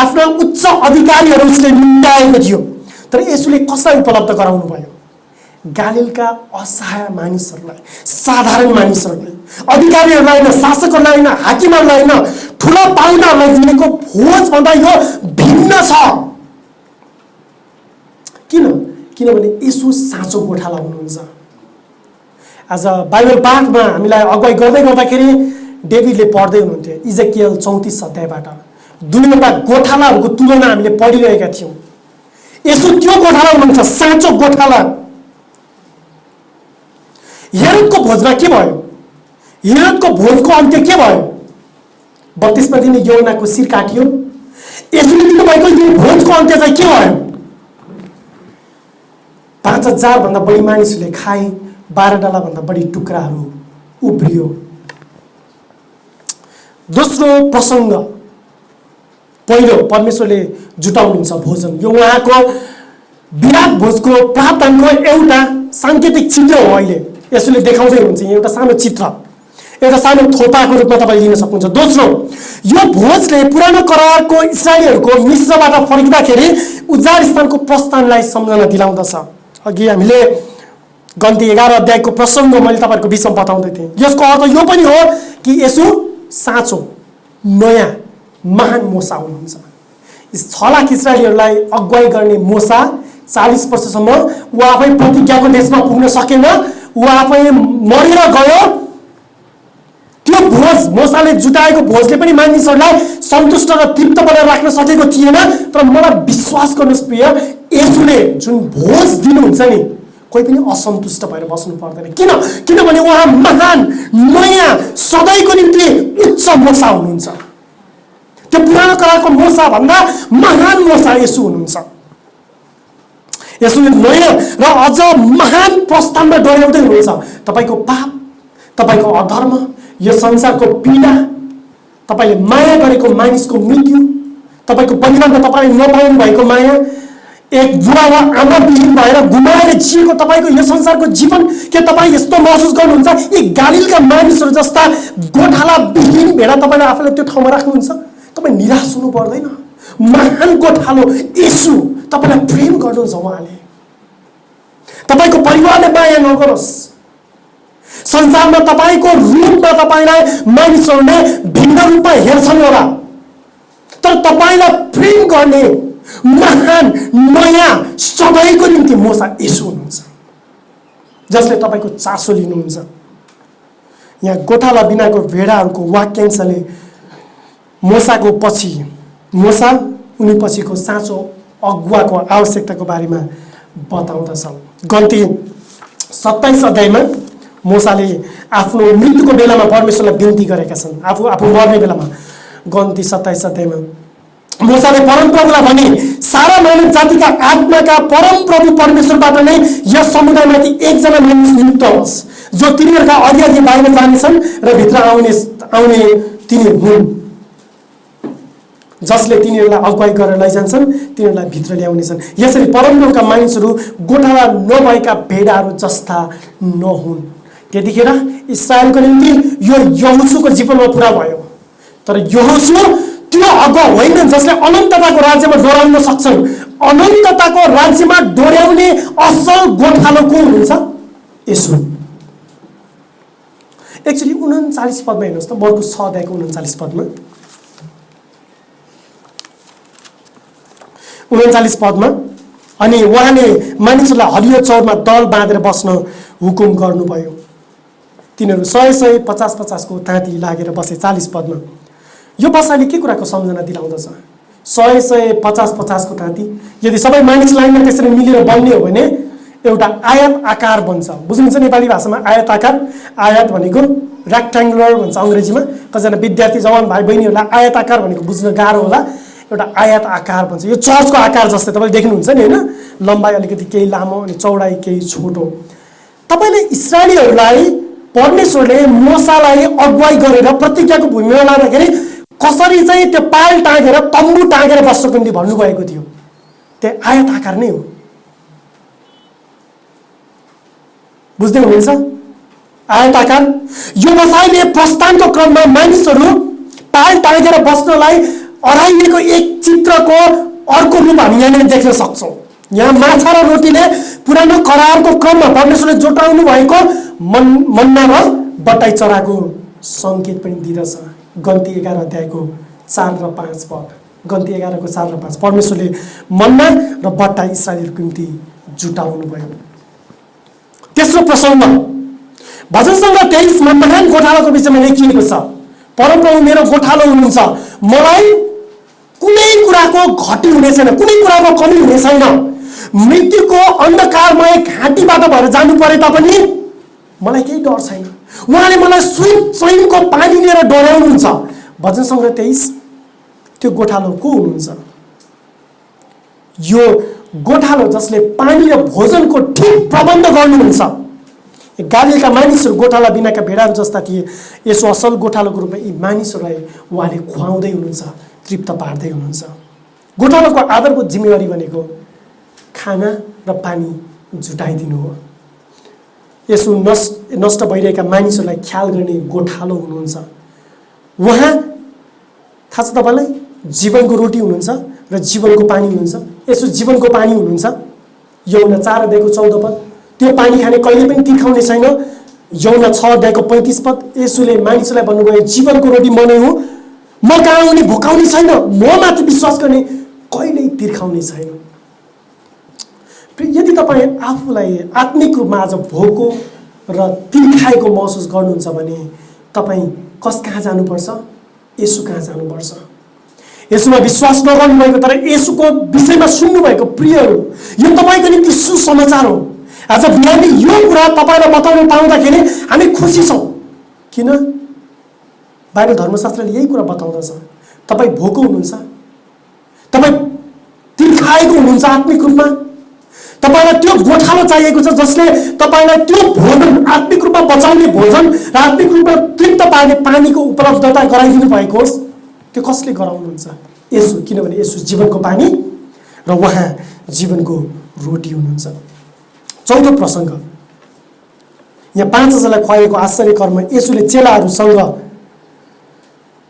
आफ्ना उच्च अधिकारीहरू उसले निम्त्याएको थियो तर यसुले कसलाई उपलब्ध गराउनु भयो गालीलका असहाय मानिसहरूलाई साधारण मानिसहरूलाई अधिकारीहरूलाई हैन शासकहरूलाई हैन हाकिमहरूलाई हैन ठुला पाहुनाहरूलाई दिएको भोज भन्दा यो भिन्न छ किनभने यसु साँचो गोठाला हुनुहुन्छ आज बाइबल पाठमा हामीलाई अगुवाई गर्दै गर्दाखेरि डेभिडले पढ्दै हुनुहुन्थ्यो इजेकियल 34 अध्यायबाट दुईवटा गोठालाहरूको तुलना हामीले पढिरहेका थियौँ यसो त्यो गोठाला हुनुहुन्छ साँचो गोठाला हेरोदको भोजमा के भयो हेरोदको भोजको अन्त्य के भयो 32 दिने यौनाको शिर काटियो यसुले दिनुभएको यो भोजको अन्त्य चाहिँ के भयो 5000 भन्दा बढी मानिसहरूले खाए 12 डला भन्दा बढी टुक्राहरू उब्रियो दोस्रो प्रसंग पहिलो परमेश्वरले जुटाउनुहुन्छ भोजन यो उहाँको विराट भोजको प्रावधानको एउटा सांकेतिक चित्र हो अहिले यसले देखाउँदै हुनुहुन्छ एउटा सानो चित्र एउटा सानो थोपाको रूपमा तपाईले लिन सक्नुहुन्छ दोस्रो यो भोजले पुरानो करारको इस्राएलीहरूको मिस्रबाट फर्किँदाखेरि उज्जाड स्थानको प्रस्थानलाई सम्झना दिलाउँदछ अघि हामीले गन्ती 11 अध्यायको प्रसंग मैले तपाईहरुको बीचमा बताउँदै थिएँ यसको अर्थ यो पनि हो कि यसो साँचो नयाँ महान मोसा हुनुहुन्छ 6 लाख इस्राएलीहरूलाई अगुवाई गर्ने मोसा 40 वर्षसम्म उ आफै प्रतिज्ञाको देशमा पुग्न सकेन उ आफै मरेर गयो त्यो भोज मोसाले जुटाएको भोजले पनि मानिसहरूलाई सन्तुष्ट र तृप्त बनाएर राख्न सकेको थिएन तर मलाई विश्वास गर्नुस् प्रिय यसुले जुन भोज दिनुहुन्छ नि कोही पनि असन्तुष्ट भएर बस्नु पर्दैन किनभने उहाँ महान नयाँ सधैँको निम्ति उच्च मोसा हुनुहुन्छ त्यो पुरानो करारको मोसा भन्दा महान मोसा यसु हुनुहुन्छ यसुले नयाँ र अझ महान प्रस्थानमा डोर्याउँदै हुनुहुन्छ तपाईको पाप तपाईको अधर्म यो संसारको पीडा तपाईले माया गरेको मानिसको मृत्यु तपाईको परिवारमा तपाईले नपाउनु भएको माया एक बुढा वा आमा विहीन भएर गुमाएर जिएको तपाईको यो संसारको जीवन के तपाई यस्तो महसुस गर्नुहुन्छ यी गालीलका मानिसहरू जस्ता गोठाला विहीन भेडा तपाईले आफूलाई त्यो ठाउँमा राख्नुहुन्छ तपाई निराश हुनु पर्दैन महान गोठालो येशू तपाईलाई प्रेम गर्नुहुन्छ उहाँले तपाईको परिवारले माया नगरोस् संसारमा तपाईको रूपमा तपाईलाई मानिसहरूले भिन्न रूपमा हेर्छन् होला तर तपाईलाई प्रेम गर्ने महान नयाँ सधैँको निम्ति मोसा येशू हुनुहुन्छ जसले तपाईको चासो लिनुहुन्छ यहाँ गोठाला बिनाको भेडाहरूको वाक्यांशले मोसाको पछि मोसा उनी पछिको साँचो अगुवाको आवश्यकताको बारेमा बताउँदछ गन्ती 27 अध्यायमा मोसाले आफ्नो मृत्युको बेलामा परमेश्वरलाई बिन्ती गरेका छन् आफू मर्ने बेलामा गन्ती 27 अध्यायमा मूसाले परमप्रभुलाई भने सारा मानव जातिका आत्माका परमप्रभु परमेश्वरबाट नै यस समुदायमाथि एकजना मानिस नियुक्त होस् जो तिनीहरूका अघि बाहिर जानेछन् र भित्र आउने तिनीहरू हुन्, जसले तिनीहरूलाई अगुवाई गरेर लैजान्छन्, तिनीहरूलाई भित्र ल्याउनेछन्। यसरी परमप्रभुका मानिसहरू गोठाला नभएका भेडाहरू जस्ता नहुन्। त्यतिखेर इस्रायलको निम्ति यो यहोशुको जीवनमा पुरा भयो। तर यहोशु त्यो अगुवा होइन जसले अनन्तताको राज्यमा डोर्याउन सक्छन्। अनन्तताको राज्यमा डोर्याउने असल गोठालो को हुनुहुन्छ? यसो। एक्चुअली 39 पदमा हेर्नुहोस् त, मर्कुस 6 अध्यायको 39 पदमा 39 पदमा अनि उहाँले मानिसहरूलाई हरियो चौरमा दल बाँधेर बस्न हुकुम गर्नुभयो। तिनीहरू 100 50 को ताँती लागेर बसे। 40 पदमा यो बसाइले के कुराको सम्झना दिलाउँदछ? 100 50 को ताँती यदि सबै मानिस लाइनमा त्यसरी मिलेर बन्ने हो भने एउटा आयत आकार बन्छ। बुझ्नुहुन्छ नेपाली भाषामा आयत आकार? आयत भनेको रेक्ट्याङ्गुलर भन्छ अङ्ग्रेजीमा। कतिजना विद्यार्थी जवान भाइ बहिनीहरूलाई आयत आकार भनेको बुझ्न गाह्रो होला। एउटा आयत आकार भन्छ। यो चर्चको आकार जस्तै तपाईँले देख्नुहुन्छ नि होइन? लम्बाइ अलिकति केही लामो अनि चौडाइ केही छोटो। तपाईँले इस्राएलीहरूलाई परमेश्वरले मूसालाई अगुवाई गरेर प्रतिज्ञाको भूमिमा लाँदाखेरि कसरी चाहिँ त्यो पाल टाँगेर तम्बु टाँगेर बस्नको निम्ति भन्नुभएको थियो, त्यो आयत आकार नै हो। बुझ्दै हुनुहुन्छ? आयत आकार। यो बसाइले प्रस्थानको क्रममा मानिसहरू पाल टाँगेर बस्नलाई अराइएको एक चित्रको अर्को रूप हामी यहाँनिर देख्न सक्छौँ। यहाँ माछा र रोटीले पुरानो करारको क्रममा परमेश्वरले जोटाउनु भएको मन्ना र बटाई चराको सङ्केत पनि दिँदछ। गन्ती 11 अध्यायको 4 र 5 पद। गन्ती 11 को 4 र 5 परमेश्वरले मन्ना र बटाई इस्राएलीहरूको निम्ति जुटाउनु भयो। तेस्रो प्रसङ्ग भजन सङ्घ 23 मा महान गोठालोको विषयमा लेखिएको छ। परमप्रभु मेरो गोठालो हुनुहुन्छ, मलाई कुनै कुराको घटी हुने छैन, कुनै कुराको कमी हुने छैन। मृत्युको अन्धकारमय घाँटीबाट भएर जानु परे तापनि मलाई केही डर छैन। उहाँले मलाई स्वयंको पानी लिएर डोर्याउनुहुन्छ। भजन सङ्ग्रह 23 त्यो गोठालो को हुनुहुन्छ? यो गोठालो जसले पानी र भोजनको ठिक प्रबन्ध गर्नुहुन्छ। गालीलका मानिसहरू गोठाला बिनाका भेडाहरू जस्ता थिए। यसो असल गोठालोको रूपमा यी मानिसहरूलाई उहाँले खुवाउँदै हुनुहुन्छ, तृप्त पार्दै हुनुहुन्छ। गोठालोको आधारभूत जिम्मेवारी भनेको खाना र पानी जुटाइदिनु हो। यसो नष्ट भइरहेका मानिसहरूलाई ख्याल गर्ने गोठालो हुनुहुन्छ। उहाँ थाहा छ तपाईँलाई जीवनको रोटी हुनुहुन्छ र जीवनको पानी हुनुहुन्छ। यसो जीवनको पानी हुनुहुन्छ। यौना 4 अध्यायको 14 पद। त्यो पानी खाने कहिले पनि तिर्खाउने छैन। यौना 6 अध्यायको 35 पद। यसोले मानिसलाई भन्नुभयो जीवनको रोटी म नै हुँ, म कहाँ आउने भोकाउने छैन, म माथि विश्वास गर्ने कहिल्यै तिर्खाउने छैन। यदि तपाईँ आफूलाई आत्मिक रूपमा आज भोको र तिर्खाएको महसुस गर्नुहुन्छ भने तपाईँ कस कहाँ जानुपर्छ? यसु कहाँ जानुपर्छ। यसुमा विश्वास नगर्नु भएको तर यसुको विषयमा सुन्नुभएको प्रियहरू, यो तपाईँको निम्ति सुसमाचार हो। आज बिहानी यो कुरा तपाईँलाई बताउन पाउँदाखेरि हामी खुसी छौँ। किन? बाइबल धर्मशास्त्रले यही कुरा बताउँदछ। तपाईँ भोको हुनुहुन्छ, तपाईँ तिर्खाएको हुनुहुन्छ आत्मिक रूपमा, तपाईँलाई त्यो गोठालो चाहिएको छ जसले तपाईँलाई त्यो भोजन, आत्मिक रूपमा बचाउने भोजन र आत्मिक रूपमा तृप्त पार्ने पानीको उपलब्धता गराइदिनु भएको होस्। त्यो कसले गराउनुहुन्छ? यसो। किनभने यसो जीवनको पानी र उहाँ जीवनको रोटी हुनुहुन्छ। चौथो प्रसङ्ग, यहाँ 5000लाई खुवाएको आश्चर्य कर्म यसोले चेलाहरूसँग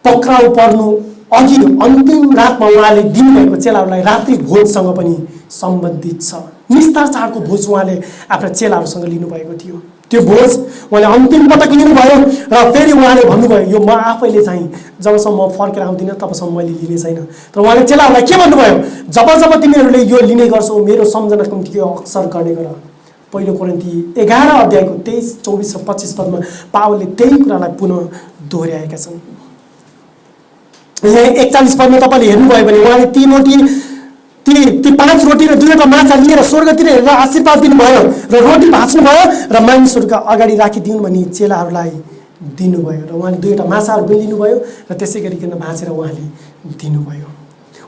पक्राउ पर्नु अघि अन्तिम रातमा उहाँले दिनुभएको चेलाहरूलाई रात्रि भोजसँग पनि सम्बन्धित छ। निस्तार चाडको भोज उहाँले आफ्ना चेलाहरूसँग लिनुभएको थियो। त्यो भोज उहाँले अन्तिम पटक लिनुभयो र फेरि उहाँले भन्नुभयो यो म आफैले चाहिँ जबसम्म म फर्केर आउँदिनँ तबसम्म मैले लिने छैन। तर उहाँले चेलाहरूलाई के भन्नुभयो? जब जब तिमीहरूले यो लिने गर्छौ मेरो सम्झनाको निम्ति यो अक्सर गर्ने गर। पहिलो कोरिन्थी 11 अध्यायको 23, 24 र 25 पदमा पावलले त्यही कुरालाई पुनः दोहोऱ्याएका छन्। यहाँ 41 पदमा तपाईँले हेर्नुभयो भने उहाँले ती 5 रोटी र 2 माछा लिएर स्वर्गतिर हेरेर आशीर्वाद दिनुभयो र रोटी भाँच्नुभयो र मानिसहरूका अगाडि राखिदिउन् भनी चेलाहरूलाई दिनुभयो र उहाँले 2 माछाहरू पनि लिनुभयो र त्यसै गरिकन भाँचेर उहाँले दिनुभयो।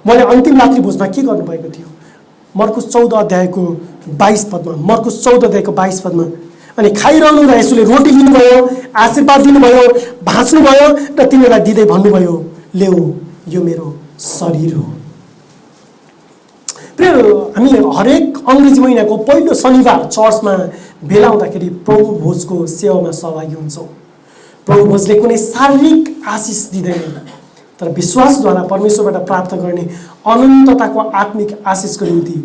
उहाँले अन्तिम रात्रि भोजमा के गर्नुभएको थियो? मर्कुस 14 अध्यायको 22 पदमा, मर्कुस 14 अध्यायको 22 पदमा, अनि खाइरहनु र यसोले रोटी लिनुभयो, आशीर्वाद दिनुभयो, भाँच्नुभयो र तिनीहरूलाई दिँदै भन्नुभयो, ल्याऊ यो मेरो शरीर हो। हामी हरेक अङ्ग्रेजी महिनाको पहिलो शनिबार चर्चमा भेला हुँदाखेरि प्रभु भोजको सेवामा सहभागी हुन्छौँ। प्रभु भोजले कुनै शारीरिक आशिष दिँदैन, तर विश्वासद्वारा परमेश्वरबाट प्राप्त गर्ने अनन्तताको आत्मिक आशिषको निम्ति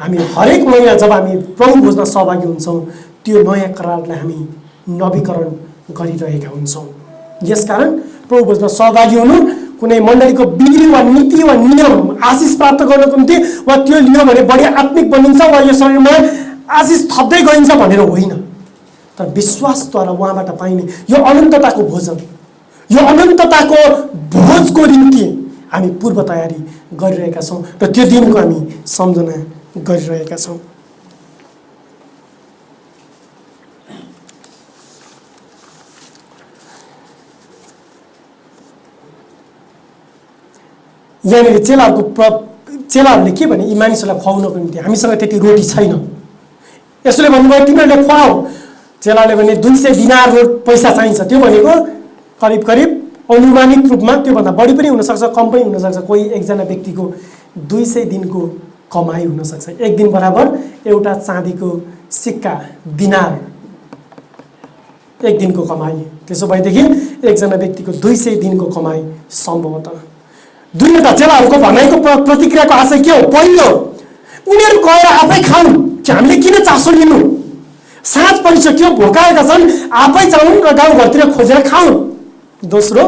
हामी हरेक महिना जब हामी प्रभु भोजमा सहभागी हुन्छौँ त्यो नयाँ करारलाई हामी नवीकरण गरिरहेका हुन्छौँ। यसकारण प्रभु भोजमा सहभागी हुनु कुनै मण्डलीको विधि वा नीति वा नियम आशिष प्राप्त गर्नको निम्ति वा त्यो लियो भने बढी आत्मिक बनिन्छ वा यो शरीरमा आशिष थप्दै गइन्छ भनेर होइन, तर विश्वासद्वारा उहाँबाट पाइने यो अनन्तताको भोजन, यो अनन्तताको भोजको निम्ति हामी पूर्व तयारी गरिरहेका छौँ र त्यो दिनको हामी सम्झना गरिरहेका छौँ। यहाँनिर चेलाहरूले के भने यी मानिसहरूलाई खुवाउनको निम्ति हामीसँग त्यति रोटी छैन। यसोले भन्नुभयो तिमीहरूले खुवाऊ। चेलाले भने 200 दिनार पैसा चाहिन्छ। त्यो भनेको करिब करिब अनुमानित रूपमा त्योभन्दा बढी पनि हुनसक्छ, कम पनि हुनसक्छ। कोही एकजना व्यक्तिको 200 दिनको कमाई हुनसक्छ। एक दिन बराबर एउटा चाँदीको सिक्का दिनार एक दिनको कमाई। त्यसो भएदेखि एकजना व्यक्तिको 200 दिनको कमाई सम्भवतः। दुईवटा चेलाहरूको भनाइको प्रतिक्रियाको आशय के हो? पहिलो, उनीहरू गएर आफै खाउन्, कि हामीले किन चासो लिनु? साँझ परिसक्यो, भोकाएका छन्, आफै जाउन् र गाउँघरतिर खोजेर खाउन्। दोस्रो,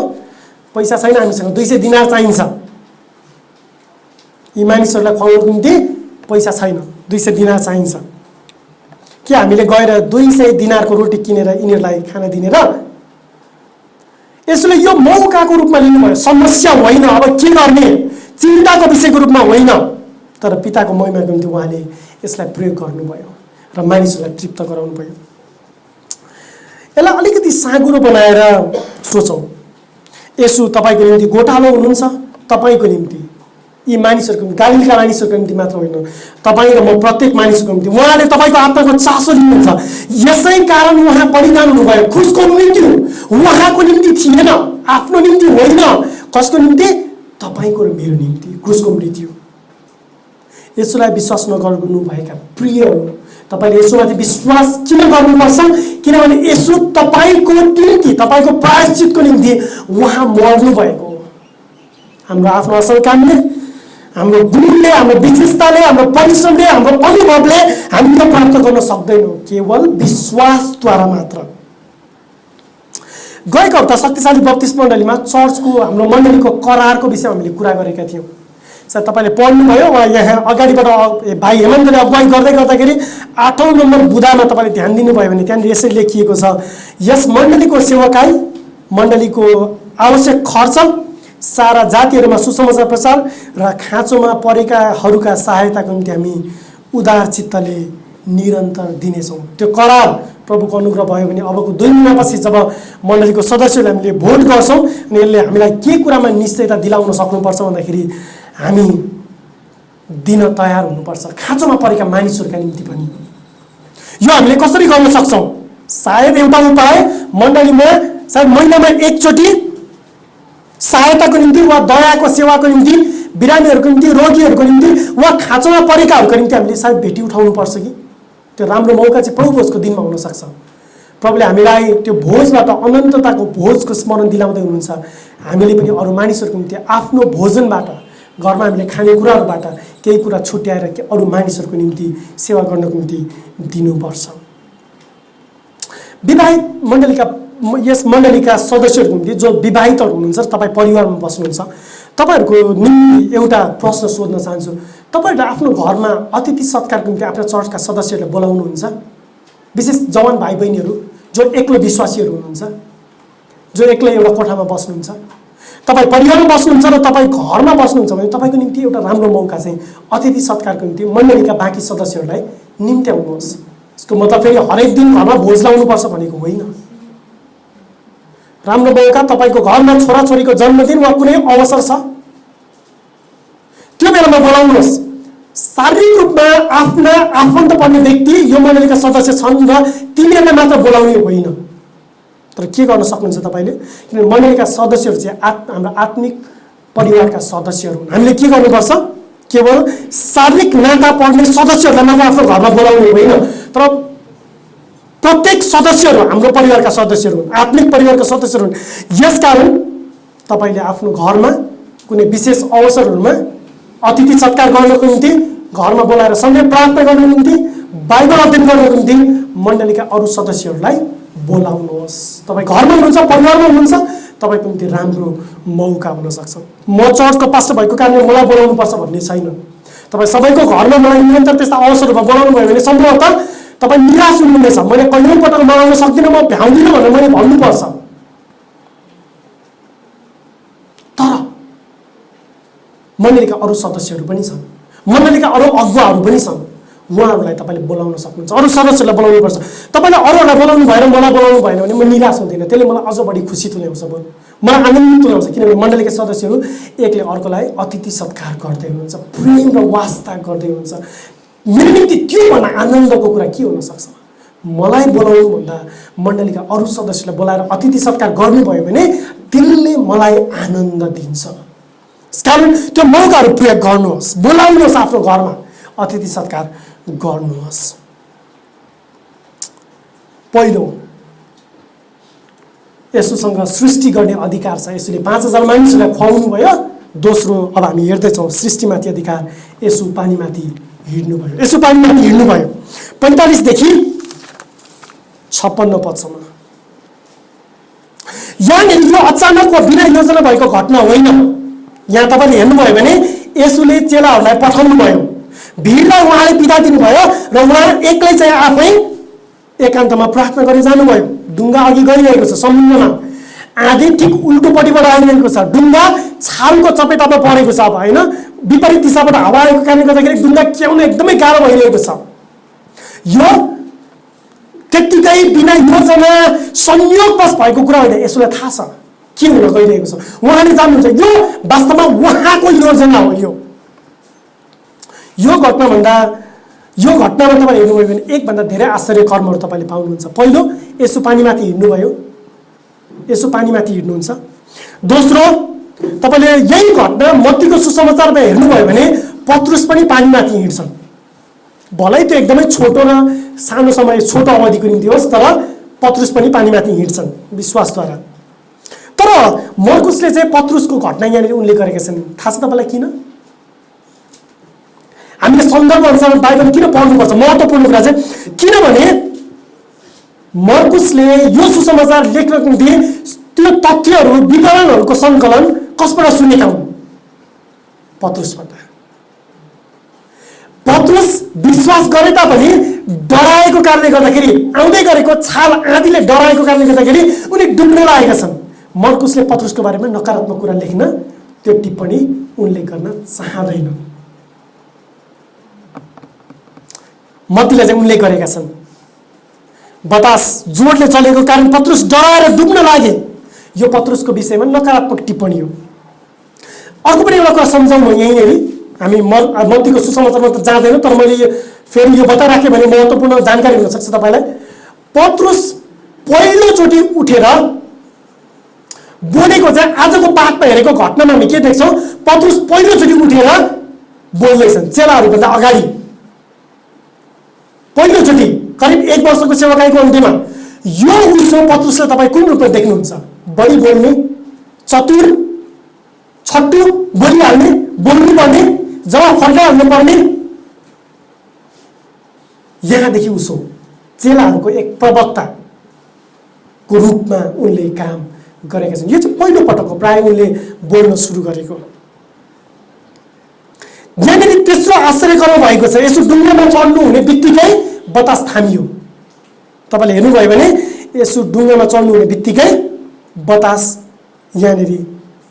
पैसा छैन, हामीसँग 200 दिनार चाहिन्छ। यी मानिसहरूलाई खुवाउनको निम्ति पैसा छैन, 200 दिनार चाहिन्छ। के हामीले गएर 200 दिनारको रोटी किनेर यिनीहरूलाई खाना दिने र? यसले यो मौकाको रूपमा लिनुभयो, समस्या होइन। अब के गर्ने चिन्ताको विषयको रूपमा होइन, तर पिताको महिमाको निम्ति उहाँले यसलाई प्रयोग गर्नुभयो र मानिसहरूलाई तृप्त गराउनु भयो। यसलाई अलिकति साँगुरो बनाएर सोचौँ। यसो तपाईँको निम्ति गोटालो हुनुहुन्छ, तपाईँको निम्ति, यी मानिसहरूको गालीका मानिसहरूको निम्ति मात्र होइन, तपाईँ र म प्रत्येक मानिसको निम्ति उहाँले तपाईँको आत्माको चासो लिनुहुन्छ। यसै कारण उहाँ बलिदान हुनुभयो, क्रुसको मृत्यु उहाँको निम्ति थिएन, आफ्नो निम्ति होइन। कसको निम्ति? तपाईँको र मेरो निम्ति क्रुसको मृत्यु। यसोलाई विश्वास नगर्नुभएका प्रियहरू, तपाईँले यसोमाथि विश्वास किन गर्नुपर्छ? किनभने यसो तपाईँको निम्ति, तपाईँको प्रायश्चितको निम्ति उहाँ मर्नु भएको हो। हाम्रो आफ्नो असल कामले, हाम्रो गुणले, हाम्रो विशेषताले, हाम्रो परिश्रमले, हाम्रो अनुभवले हामीले प्राप्त गर्न सक्दैनौँ, केवल विश्वासद्वारा मात्र। गएको हप्ता शक्तिशाली बत्तिस मण्डलीमा चर्चको हाम्रो मण्डलीको करारको विषयमा हामीले कुरा गरेका थियौँ। सायद तपाईँले पढ्नुभयो वा यहाँ अगाडिबाट भाइ हेमन्तले अगुवाई गर्दै गर्दाखेरि 8औं नम्बर बुदामा तपाईँले ध्यान दिनुभयो भने त्यहाँनिर यसरी लेखिएको छ, यस मण्डलीको सेवाकाई, मण्डलीको आवश्यक खर्च, सारा जातिहरूमा सुसमाचार प्रचार र खाँचोमा परेकाहरूका सहायताको निम्ति हामी उदार चित्तले निरन्तर दिनेछौँ। त्यो करार प्रभुको अनुग्रह भयो भने अबको 2 महिनापछि जब मण्डलीको सदस्यहरूले हामीले भोट गर्छौँ अनि यसले हामीलाई के कुरामा निश्चयता दिलाउन सक्नुपर्छ भन्दाखेरि हामी दिन तयार हुनुपर्छ, खाँचोमा परेका मानिसहरूका निम्ति पनि। यो हामीले कसरी गर्न सक्छौँ? सायद एउटा उपाय मण्डलीमा सायद महिनामा एकचोटि सहायताको निम्ति वा दयाको सेवाको निम्ति, बिरामीहरूको निम्ति, रोगीहरूको निम्ति वा खाँचोमा परेकाहरूको निम्ति हामीले सायद भेटी उठाउनुपर्छ कि त्यो राम्रो मौका चाहिँ प्रभु भोजको दिनमा हुनसक्छ। प्रभुले हामीलाई त्यो भोजबाट, अनन्तताको भोजको स्मरण दिलाउँदै हुनुहुन्छ। हामीले पनि अरू मानिसहरूको निम्ति आफ्नो भोजनबाट, घरमा हामीले खानेकुराहरूबाट केही कुरा छुट्याएर अरू मानिसहरूको निम्ति सेवा गर्नको निम्ति दिनुपर्छ। विवाहित मण्डलीका, यस मण्डलीका सदस्यहरूको निम्ति जो विवाहितहरू हुनुहुन्छ, तपाईँ परिवारमा बस्नुहुन्छ, तपाईँहरूको निम्ति एउटा प्रश्न सोध्न चाहन्छु। तपाईँहरूले आफ्नो घरमा अतिथि सत्कारको निम्ति आफ्ना चर्चका सदस्यहरूलाई बोलाउनुहुन्छ? विशेष जवान भाइ बहिनीहरू जो एक्लो विश्वासीहरू हुनुहुन्छ, जो एक्लै एउटा कोठामा बस्नुहुन्छ, तपाईँ परिवारमा बस्नुहुन्छ र तपाईँ घरमा बस्नुहुन्छ भने तपाईँको निम्ति एउटा राम्रो मौका चाहिँ अतिथि सत्कारको निम्ति मण्डलीका बाँकी सदस्यहरूलाई निम्त्याउनुहोस्। यसको मतलब फेरि हरेक दिन घरमा भोज लाउनुपर्छ भनेको होइन। राम्रो मौका, तपाईँको घरमा छोराछोरीको जन्मदिन वा कुनै अवसर छ, त्यो बेलामा बोलाउनुहोस्। शारीरिक रूपमा आफ्ना आफन्त पर्ने व्यक्ति यो मण्डलीका सदस्य छन् र तिनीहरूलाई मात्र बोलाउने होइन। तर के गर्न सक्नुहुन्छ तपाईँले? किनभने मण्डलीका सदस्यहरू चाहिँ हाम्रो आत्मिक परिवारका सदस्यहरू हुन्। हामीले के गर्नुपर्छ? केवल शारीरिक नाता पर्ने सदस्यहरूलाई मात्र आफ्नो घरमा बोलाउने होइन, तर प्रत्येक सदस्यहरू हाम्रो परिवारका सदस्यहरू हुन्, आत्मिक परिवारका सदस्यहरू हुन्। यसकारण तपाईँले आफ्नो घरमा कुनै विशेष अवसरहरूमा अतिथि सत्कार गर्नको निम्ति, घरमा बोलाएर सँगै प्रार्थना गर्नको निम्ति, बाइबल अध्ययन गर्नको निम्ति मण्डलीका अरू सदस्यहरूलाई बोलाउनुहोस्। तपाईँ घरमा हुनुहुन्छ, परिवारमा हुनुहुन्छ, तपाईँको निम्ति राम्रो मौका हुनसक्छ। म चर्चको पास्टर भएको कारणले मलाई बोलाउनुपर्छ भन्ने छैन। तपाईँ सबैको घरमा मलाई निरन्तर त्यस्ता अवसरहरूमा बोलाउनु भयो भने सम्भवतः तपाईँ निराश हुनुहुनेछ। मैले कहिल्यै पटक मनाउन सक्दिनँ, म भ्याउँदिनँ भनेर मैले भन्नुपर्छ। तर मण्डलीका अरू सदस्यहरू पनि छन्, मण्डलीका अरू अगुवाहरू पनि छन्, उहाँहरूलाई तपाईँले बोलाउन सक्नुहुन्छ। अरू सदस्यहरूलाई बोलाउनुपर्छ। तपाईँले अरूहरूलाई बोलाउनु भएर मलाई बोलाउनु भएन भने म निराश हुँदैन, त्यसले मलाई अझ बढी खुसी तुल्याउँछ, मलाई आनन्द तुल्याउँछ। किनभने मण्डलीका सदस्यहरू एकले अर्कोलाई अतिथि सत्कार गर्दै हुनुहुन्छ, प्रेम र वास्ता गर्दै हुनुहुन्छ। मेरो निम्ति त्योभन्दा आनन्दको कुरा के हुनसक्छ? मलाई बोलाउनुभन्दा मण्डलीका अरू सदस्यलाई बोलाएर अतिथि सत्कार गर्नुभयो भने त्यसले मलाई आनन्द दिन्छ। कारण त्यो मौकाहरू प्रयोग गर्नुहोस्, बोलाउनुहोस्, आफ्नो घरमा अतिथि सत्कार गर्नुहोस्। पहिलो, यसुसँग सृष्टि गर्ने अधिकार छ। यसुले 5000 मानिसहरूलाई खुवाउनु भयो। दोस्रो, अब हामी हेर्दैछौँ सृष्टिमाथि अधिकार। यसु पानीमाथि हिँड्नुभयो, यसु पानीमाथि हिँड्नुभयो। 45 देखि 56 पदसम्म। यहाँनिर यो अचानक वा बिना योजना भएको घटना होइन। यहाँ तपाईँले हेर्नुभयो भने यसुले चेलाहरूलाई पठाउनु भयो, भिडलाई उहाँले बिदा दिनुभयो र उहाँ एक्लै चाहिँ आफै एकान्तमा प्रार्थना गरी जानुभयो। डुङ्गा अघि गइरहेको छ समुद्रमा, आधी ठिक उल्टोपट्टिबाट आइरहेको छ, डुङ्गा छालको चपेटामा परेको छ। अब होइन, विपरीत दिशाबाट हावा आएको कारणले गर्दाखेरि डुङ्गा क्याउन एकदमै गाह्रो भइरहेको छ। यो त्यत्तिकै बिना योजना संयोगवश भएको कुरा होइन, यसलाई थाहा छ के हुन गइरहेको छ। उहाँले जान्नुहुन्छ यो वास्तवमा उहाँको योजना हो। यो घटनामा तपाईँ हेर्नुभयो भने एकभन्दा धेरै आश्चर्य कर्महरू तपाईँले पाउनुहुन्छ। पहिलो, यसु पानीमाथि हिँड्नुभयो, यसु पानीमाथि हिँड्नुहुन्छ। दोस्रो, तपाईँले यही घटना मत्तीको सुसमाचारमा हेर्नुभयो भने पत्रुस पनि पानीमाथि हिँड्छन्। भलै त्यो एकदमै छोटो र सानो समय, छोटो अवधिको निम्ति होस्, तर पत्रुस पनि पानीमाथि हिँड्छन् विश्वासद्वारा। तर मर्कुसले चाहिँ पत्रुसको घटना यहाँनिर उल्लेख गरेका छन्। थाहा छ तपाईँलाई किन? हामीले सन्दर्भ अनुसार बाइबल किन पढ्नुपर्छ? महत्त्वपूर्ण कुरा चाहिँ किनभने मर्कुसले यो सुसमाचार लेख्नको निम्ति त्यो तथ्यहरू, विवरणहरूको सङ्कलन कसबाट सुनेका हुन्? पत्रुसबाट। पत्रुस विश्वास गरे तापनि डराएको कारणले गर्दाखेरि, आउँदै गरेको छाल आँधीले डराएको कारणले गर्दाखेरि उनी डुब्न लागेका छन्। मर्कुसले पत्रुसको बारेमा नकारात्मक कुरा लेख्न, त्यो टिप्पणी उल्लेख गर्न चाहँदैनन्। मत्तीले चाहिँ उल्लेख गरेका छन्, बतास जोडले चलेको कारण पत्रुस डराएर डुब्न लागे। यो पत्रुसको विषयमा नकारात्मक टिप्पणी हो। अर्को पनि एउटा कुरा सम्झाउँ म यहीँनिर, हामी मत्तीको सुसमाचारमा त जाँदैनौँ, तर मैले फेरि यो बताइराखेँ भने महत्त्वपूर्ण जानकारी हुनसक्छ तपाईँलाई। पत्रुस पहिलोचोटि उठेर बोलेको चाहिँ आजको पाठमा हेरेको घटनामा हामी के देख्छौँ? पत्रुस पहिलोचोटि उठेर बोल्दैछन् चेलाहरूभन्दा अगाडि। पहिलोचोटि करिब 1 वर्षको सेवाकाईको अन्त्यमा। यो उसो पत्रुसले तपाईँ कुन रूपमा देख्नुहुन्छ? बढी बोल्ने, चतुर, छट्टु, बोलिहाल्ने, बोल्नुपर्ने, जवाफ फर्काइहाल्नु पर्ने। यहाँदेखि उसो चेलाहरूको एक प्रवक्ताको रूपमा उनले काम गरेका छन्। यो चाहिँ पहिलो पटक हो प्राय उनले बोल्न सुरु गरेको। यहाँनिर तेस्रो आश्चर्यकर्म भएको छ, यसो डुङ्गामा चढ्नु हुने बित्तिकै बतास थामियो। तपाईँले हेर्नुभयो भने यसो डुङ्गामा चढ्नु हुने बित्तिकै बतास यहाँनिर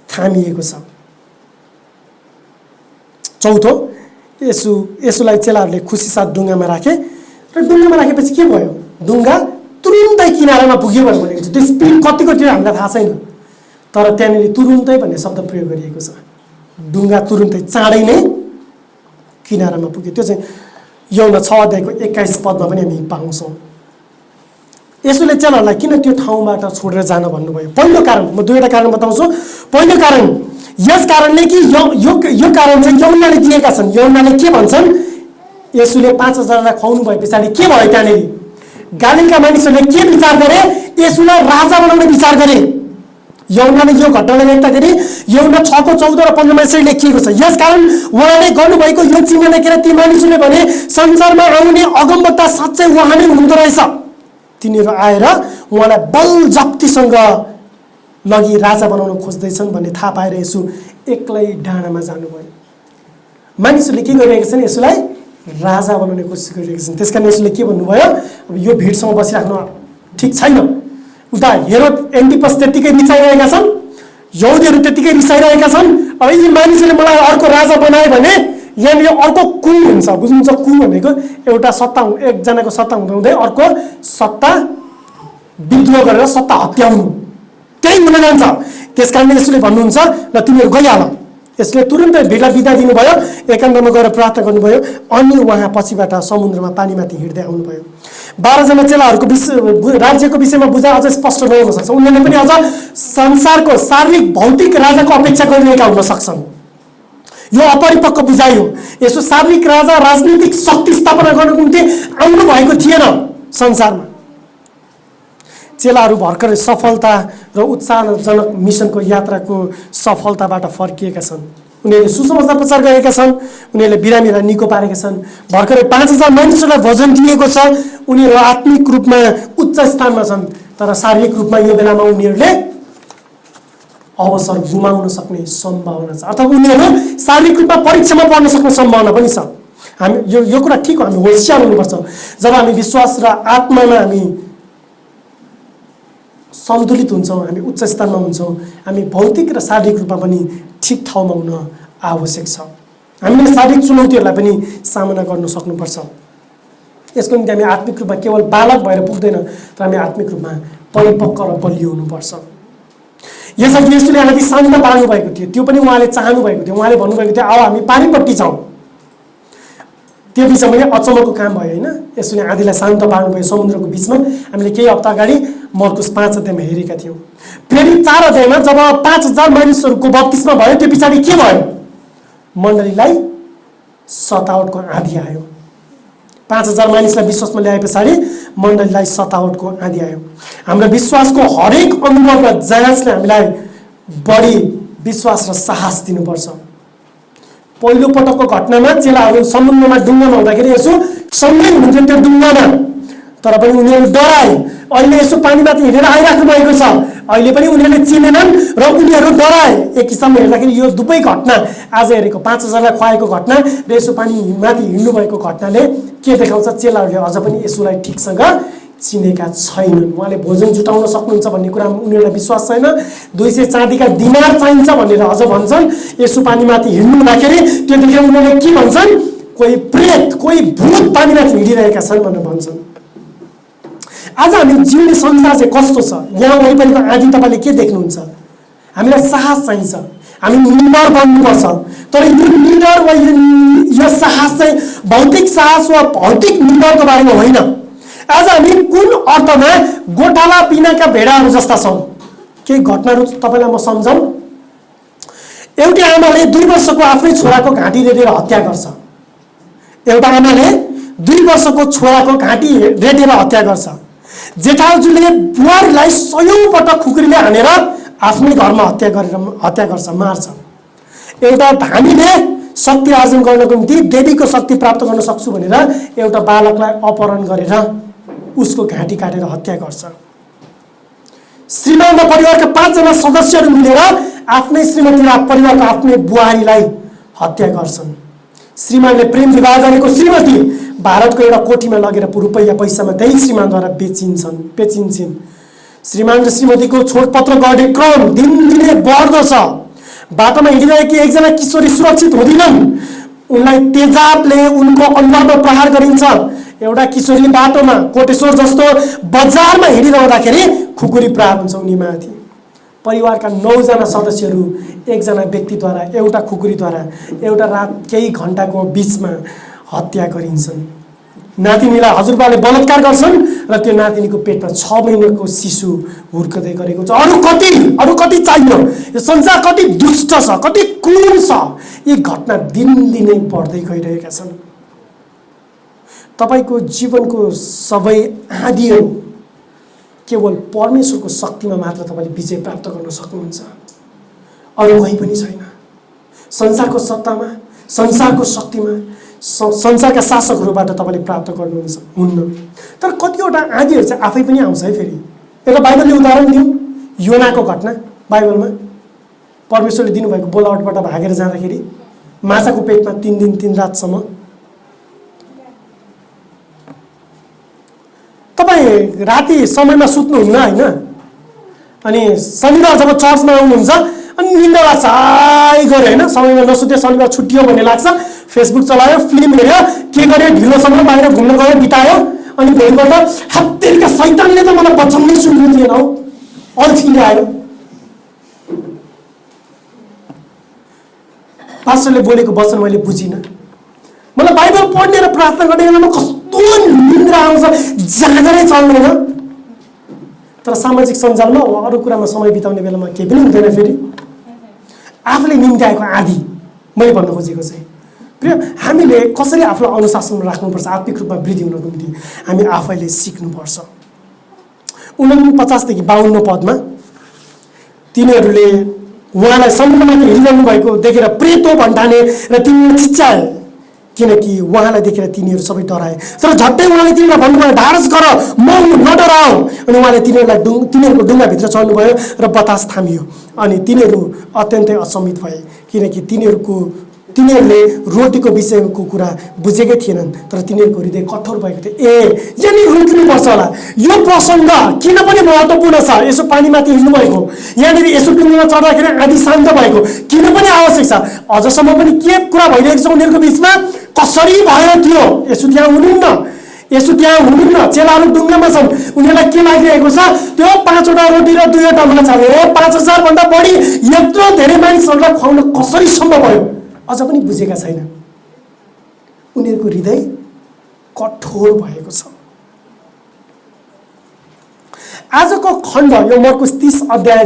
थामिएको छ। चौथो, यसुलाई चेलाहरूले खुसी साथ डुङ्गामा राखे र डुङ्गामा राखेपछि के भयो? डुङ्गा तुरुन्तै किनारामा पुग्यो भनेर भनेको छ। त्यो स्पिड कतिको थियो हामीलाई थाहा छैन, तर त्यहाँनिर तुरुन्तै भन्ने शब्द प्रयोग गरिएको छ। डुङ्गा तुरुन्तै, चाँडै नै किनारामा पुग्यो। त्यो चाहिँ यौना 6 अध्यायको 21 पदमा पनि हामी पाउँछौँ। यसोले चेलाहरूलाई किन त्यो ठाउँबाट छोडेर जान भन्नुभयो? पहिलो कारण, म दुईवटा कारण बताउँछु। पहिलो कारण, यस कारणले कि यो कारण चाहिँ यौनाले दिएका छन्। यौनाले के भन्छन्? यसुले 5000लाई खुवाउनु भए पछाडि के भयो त्यहाँनिर? गालीलका मानिसहरूले के विचार गरे? यसुलाई राजा बनाउने विचार गरे। यौनाले यो घटनालाई लेख्दाखेरि यौना 6 को 14 र 15मा यसरी लेखिएको छ, यसकारण उहाँले गर्नुभएको यो चिन्ह लेखेर ती मानिसहरूले भने संसारमा आउने अगमवक्ता साँच्चै उहाँ नै हुनुहुँदो रहेछ। तिनीहरू आएर उहाँलाई बलजफ्तीसँग लगी राजा बनाउन खोज्दैछन् भन्ने थाहा पाएर यसु एक्लै डाँडामा जानुभयो। मानिसहरूले के गरिरहेका छन्? यसुलाई राजा बनाउने कोसिस गरिरहेका छन्। त्यसकारण यसुले के भन्नुभयो? अब यो भिडसँग बसिराख्नु ठिक छैन। उता हेरोद एन्टिपस त्यतिकै रिसाइरहेका छन्, यहुदीहरू त्यतिकै रिसाइरहेका छन्। अब यी मानिसहरूले मलाई अर्को राजा बनाए भने यहाँनिर अर्को कु हुन्छ। बुझ्नुहुन्छ? कु भनेको एउटा सत्ता, एकजनाको सत्ता हुँदै अर्को सत्ता विद्रोह गरेर सत्ता हत्याउनु, त्यही हुन जान्छ। त्यसकारण यसले भन्नुहुन्छ ल तिमीहरू गइहाल। यसले तुरुन्तै भिडलाई बिदा दिनुभयो, एकान्तमा गएर प्रार्थना गर्नुभयो, अनि उहाँ पछिबाट समुद्रमा पानीमाथि हिँड्दै आउनुभयो। 12 जना चेलाहरूको राज्यको विषयमा बुझाइ अझ स्पष्ट नहुन सक्छ। उनीहरूले पनि अझ संसारको शारीरिक भौतिक राजाको अपेक्षा गरिरहेका हुन सक्छन्। यो अपरिपक्व बुझाइ हो। यसो शारीरिक राजा राजनीतिक शक्ति स्थापना गर्नको निम्ति आउनु भएको थिएन संसारमा। चेलाहरू भर्खरै सफलता र उत्साहजनक मिसनको यात्राको सफलताबाट फर्किएका छन्। उनीहरूले सुसमाचार प्रचार गरेका छन्, उनीहरूले बिरामीलाई निको पारेका छन्, भर्खरै 5000 मानिसहरूलाई भोजन दिएको छ। उनीहरू आत्मिक रूपमा उच्च स्थानमा छन्, तर शारीरिक रूपमा यो बेलामा उनीहरूले अवसर गुमाउन सक्ने सम्भावना छ, अथवा उनीहरू शारीरिक रूपमा परीक्षामा पर्न सक्ने सम्भावना पनि छ। हामी यो कुरा ठिक हो, हामी होसियार हुनुपर्छ। जब हामी विश्वास र आत्मामा हामी सन्तुलित हुन्छौँ, हामी उच्च स्थानमा हुन्छौँ, हामी भौतिक र शारीरिक रूपमा पनि ठिक ठाउँमा हुन आवश्यक छ। हामीले शारीरिक चुनौतीहरूलाई पनि सामना गर्न सक्नुपर्छ। यसको निम्ति हामी आत्मिक रूपमा केवल बालक भएर पुग्दैन, तर हामी आत्मिक रूपमा परिपक्व र बलियो हुनुपर्छ। यसअघि यसले आदि शान्त पार्नु भएको थियो, त्यो पनि उहाँले चाहनु भएको थियो। उहाँले भन्नुभएको थियो आओ हामी पारिपट्टि जाउँ। त्यो बिचमा पनि अचम्मको काम भयो होइन? यसले आदिलाई शान्त पार्नुभयो समुद्रको बिचमा। हामीले केही हप्ता अगाडि मर्कुस 5 अध्यायमा हेरेका थियौँ। प्रेरित 4 अध्यायमा जब 5000 मानिसहरूको बत्तिसमा भयो, त्यो पछाडि के भयो? मण्डलीलाई सतावटको आँधी आयो। 5000 मानिसलाई विश्वासमा ल्याए पछाडि मण्डलीलाई सतावटको आँधी आयो। हाम्रो विश्वासको हरेक अनुभव र जाँचले हामीलाई बढी विश्वास र साहस दिनुपर्छ। पहिलो पटकको घटनामा चेलाहरू समुद्रमा डुङ्गामा हुँदाखेरि यसो सँगै हुनुहुन्थ्यो त्यो डुङ्गामा, तर पनि उनीहरू डराए। अहिले यसो पानीमाथि हिँडेर आइराख्नु भएको छ, अहिले पनि उनीहरूले चिनेनन् र उनीहरू डराए। एक किसिमले हेर्दाखेरि यो दुवै घटना, आज हेरेको 5000लाई खुवाएको घटना र यसो पानीमाथि हिँड्नु भएको घटनाले के देखाउँछ? चेलाहरूले अझ पनि यसोलाई ठिकसँग चिनेका छैनन्। उहाँले भोजन जुटाउन सक्नुहुन्छ भन्ने कुरा उनीहरूलाई विश्वास छैन। 200 चाँदीका दिनार चाहिन्छ भनेर अझ भन्छन्। यसो पानीमाथि हिँड्नु हुँदाखेरि त्यतिखेर उनीहरूले के भन्छन्? कोही प्रेत, कोही भूत पानीमाथि हिँडिरहेका छन् भनेर भन्छन्। आज हामी जिउने संसार चाहिँ कस्तो छ? यहाँ वरिपरिको आदि तपाईँले के देख्नुहुन्छ? हामीलाई साहस चाहिन्छ, हामी निडर बन्नुपर्छ। तर यो निडर वा यो साहस चाहिँ भौतिक साहस वा भौतिक निडरको बारेमा होइन। आज हामी कुन अर्थमा गोठाला पिनाका भेडाहरू जस्ता छौँ? केही घटनाहरू तपाईँलाई म सम्झाउँ। एउटी आमाले 2 वर्षको आफ्नै छोराको घाँटी रेडेर हत्या गर्छ। एउटा आमाले 2 वर्षको छोराको घाँटी रेडेर हत्या गर्छ। जेठाजुले बुहारीलाई 100औं पटक खुकुरीले हानेर आफ्नै घरमा हत्या गर्छ, मार्छ। एउटा धामीले शक्ति आर्जन गर्नको निम्ति देवीको शक्ति प्राप्त गर्न सक्छु भनेर एउटा बालकलाई अपहरण गरेर उसको घाँटी काटेर हत्या गर्छ। श्रीमान र परिवारका 5 जना सदस्यहरू मिलेर आफ्नै श्रीमती र परिवारको आफ्नै बुहारीलाई हत्या गर्छन्। श्रीमानले प्रेम विवाह गरेको श्रीमती भारतको एउटा कोठीमा लगेर रुपैयाँ पैसामा त्यही श्रीमानद्वारा बेचिन्छन्। श्रीमान र श्रीमतीको छोडपत्र गर्ने क्रम दिनदिनै बढ्दो छ। बाटोमा हिँडिरहेकी एकजना किशोरी सुरक्षित हुँदिनन्, उनलाई तेजाबले उनको अनुहारमा प्रहार गरिन्छ। एउटा किशोरी बाटोमा कोटेश्वर जस्तो बजारमा हिँडिरहँदाखेरि खुकुरी प्रहार हुन्छ उनीमाथि। परिवारका 9 जना सदस्यहरू एकजना व्यक्तिद्वारा एउटा खुकुरीद्वारा एउटा रात केही घण्टाको बीचमा हत्या गरिन्छन्। नातिनीलाई हजुरबाले बलात्कार गर्छन् र त्यो नातिनीको पेटमा 6 महिनाको शिशु हुर्कदै गरेको छ। अरु कति चाहियो? यो संसार कति दुष्ट छ, कति क्रूर छ। यी घटना दिनदिनै बढ्दै गइरहेका छन्। तपाईको जीवनको सबै आदिहरू केवल परमेश्वरको शक्तिमा मात्र तपाईले विजय प्राप्त गर्न सक्नुहुन्छ, अरु कहीँ पनि छैन। संसारको सत्तामा, संसारको शक्तिमा, संसारका शासकहरूबाट तपाईले प्राप्त गर्नुहुन्छ हुन्न। तर कतिवटा आदिहरू चाहिँ आफै पनि आउँछ है। फेरि एउटा बाइबलले उदाहरण दिउँ, योनाको घटना बाइबलमा परमेश्वरले दिनुभएको बोलावटबाट भागेर जाँदाखेरि माछाको पेटमा 3 दिन 3 रातसम्म। तपाईँ राति समयमा सुत्नुहुन्न होइन, अनि शनिबार जब चर्चमा आउनुहुन्छ अनि निन्दा लाग्छ, आइ गऱ्यो होइन, समयमा नसुते शनिबार छुट्टियो भन्ने लाग्छ, फेसबुक चलायो, फिल्म हेऱ्यो, के गर्यो, ढिलोसम्म बाहिर घुम्न गयो, बितायो, अनि भोलिपल्ट हत्तेरीका शैतानले त मलाई बचाउनै सुन्नु दिएन हौ, अल्छिँदै आयो। पास्टरले बोलेको वचन मैले बुझिनँ, मलाई बाइबल पढ्ने र प्रार्थना गर्ने बेलामा कस्तो निन्द्रा आउँछ, जागरै चल्दैन। तर सामाजिक सञ्जालमा वा अरू कुरामा समय बिताउने बेलामा केही पनि हुँदैन। फेरि आफूले निम्त्याएको आदि मैले भन्न खोजेको चाहिँ प्रिय, हामीले कसरी आफूलाई अनुशासनमा राख्नुपर्छ आत्मिक रूपमा वृद्धि हुनको निम्ति हामी आफैले सिक्नुपर्छ। 49 देखि 52 पदमा तिनीहरूले उहाँलाई समुद्रमा हिँडिरहनु भएको देखेर प्रेतो भन्ठाने र तिनीहरू चिच्चाए, किनकि उहाँलाई देखेर तिनीहरू सबै डराए। तर झट्टै उहाँले तिनीहरूलाई भन्नुभयो, ढाडस गर, नडराऊ। अनि उहाँले तिनीहरूको डुङ्गाभित्र चढ्नुभयो र बतास थामियो। अनि तिनीहरू अत्यन्तै अचम्मित भए, किनकि तिनीहरूले रोटीको विषयको कुरा बुझेकै थिएनन्, तर तिनीहरूको हृदय कठोर भएको थियो। यहाँनिर रोक्नुपर्छ होला, यो प्रसङ्ग किन पनि महत्त्वपूर्ण छ। यसो पानीमाथि हिँड्नुभएको, यहाँनिर यसो डुङ्गामा चढ्दाखेरि आदि शान्त भएको किन पनि आवश्यक छ। अझसम्म पनि के कुरा भइरहेको छ उनीहरूको बिचमा, कसरी भयो त्यो? यसो त्यहाँ हुनुहुन्न, चेलाहरू डुङ्गामा छन्, उनीहरूलाई के लागिरहेको छ? त्यो 5वटा रोटी र 2वटा माछाले 5000 भन्दा बढी यत्रो धेरै मानिसहरूलाई खुवाउन कसरी सम्भव भयो? अझ पनि बुझेका छैन। उनीहरूको हृदय कठोर भएको छ। आजको खण्ड यो मर्कुस 30 अध्याय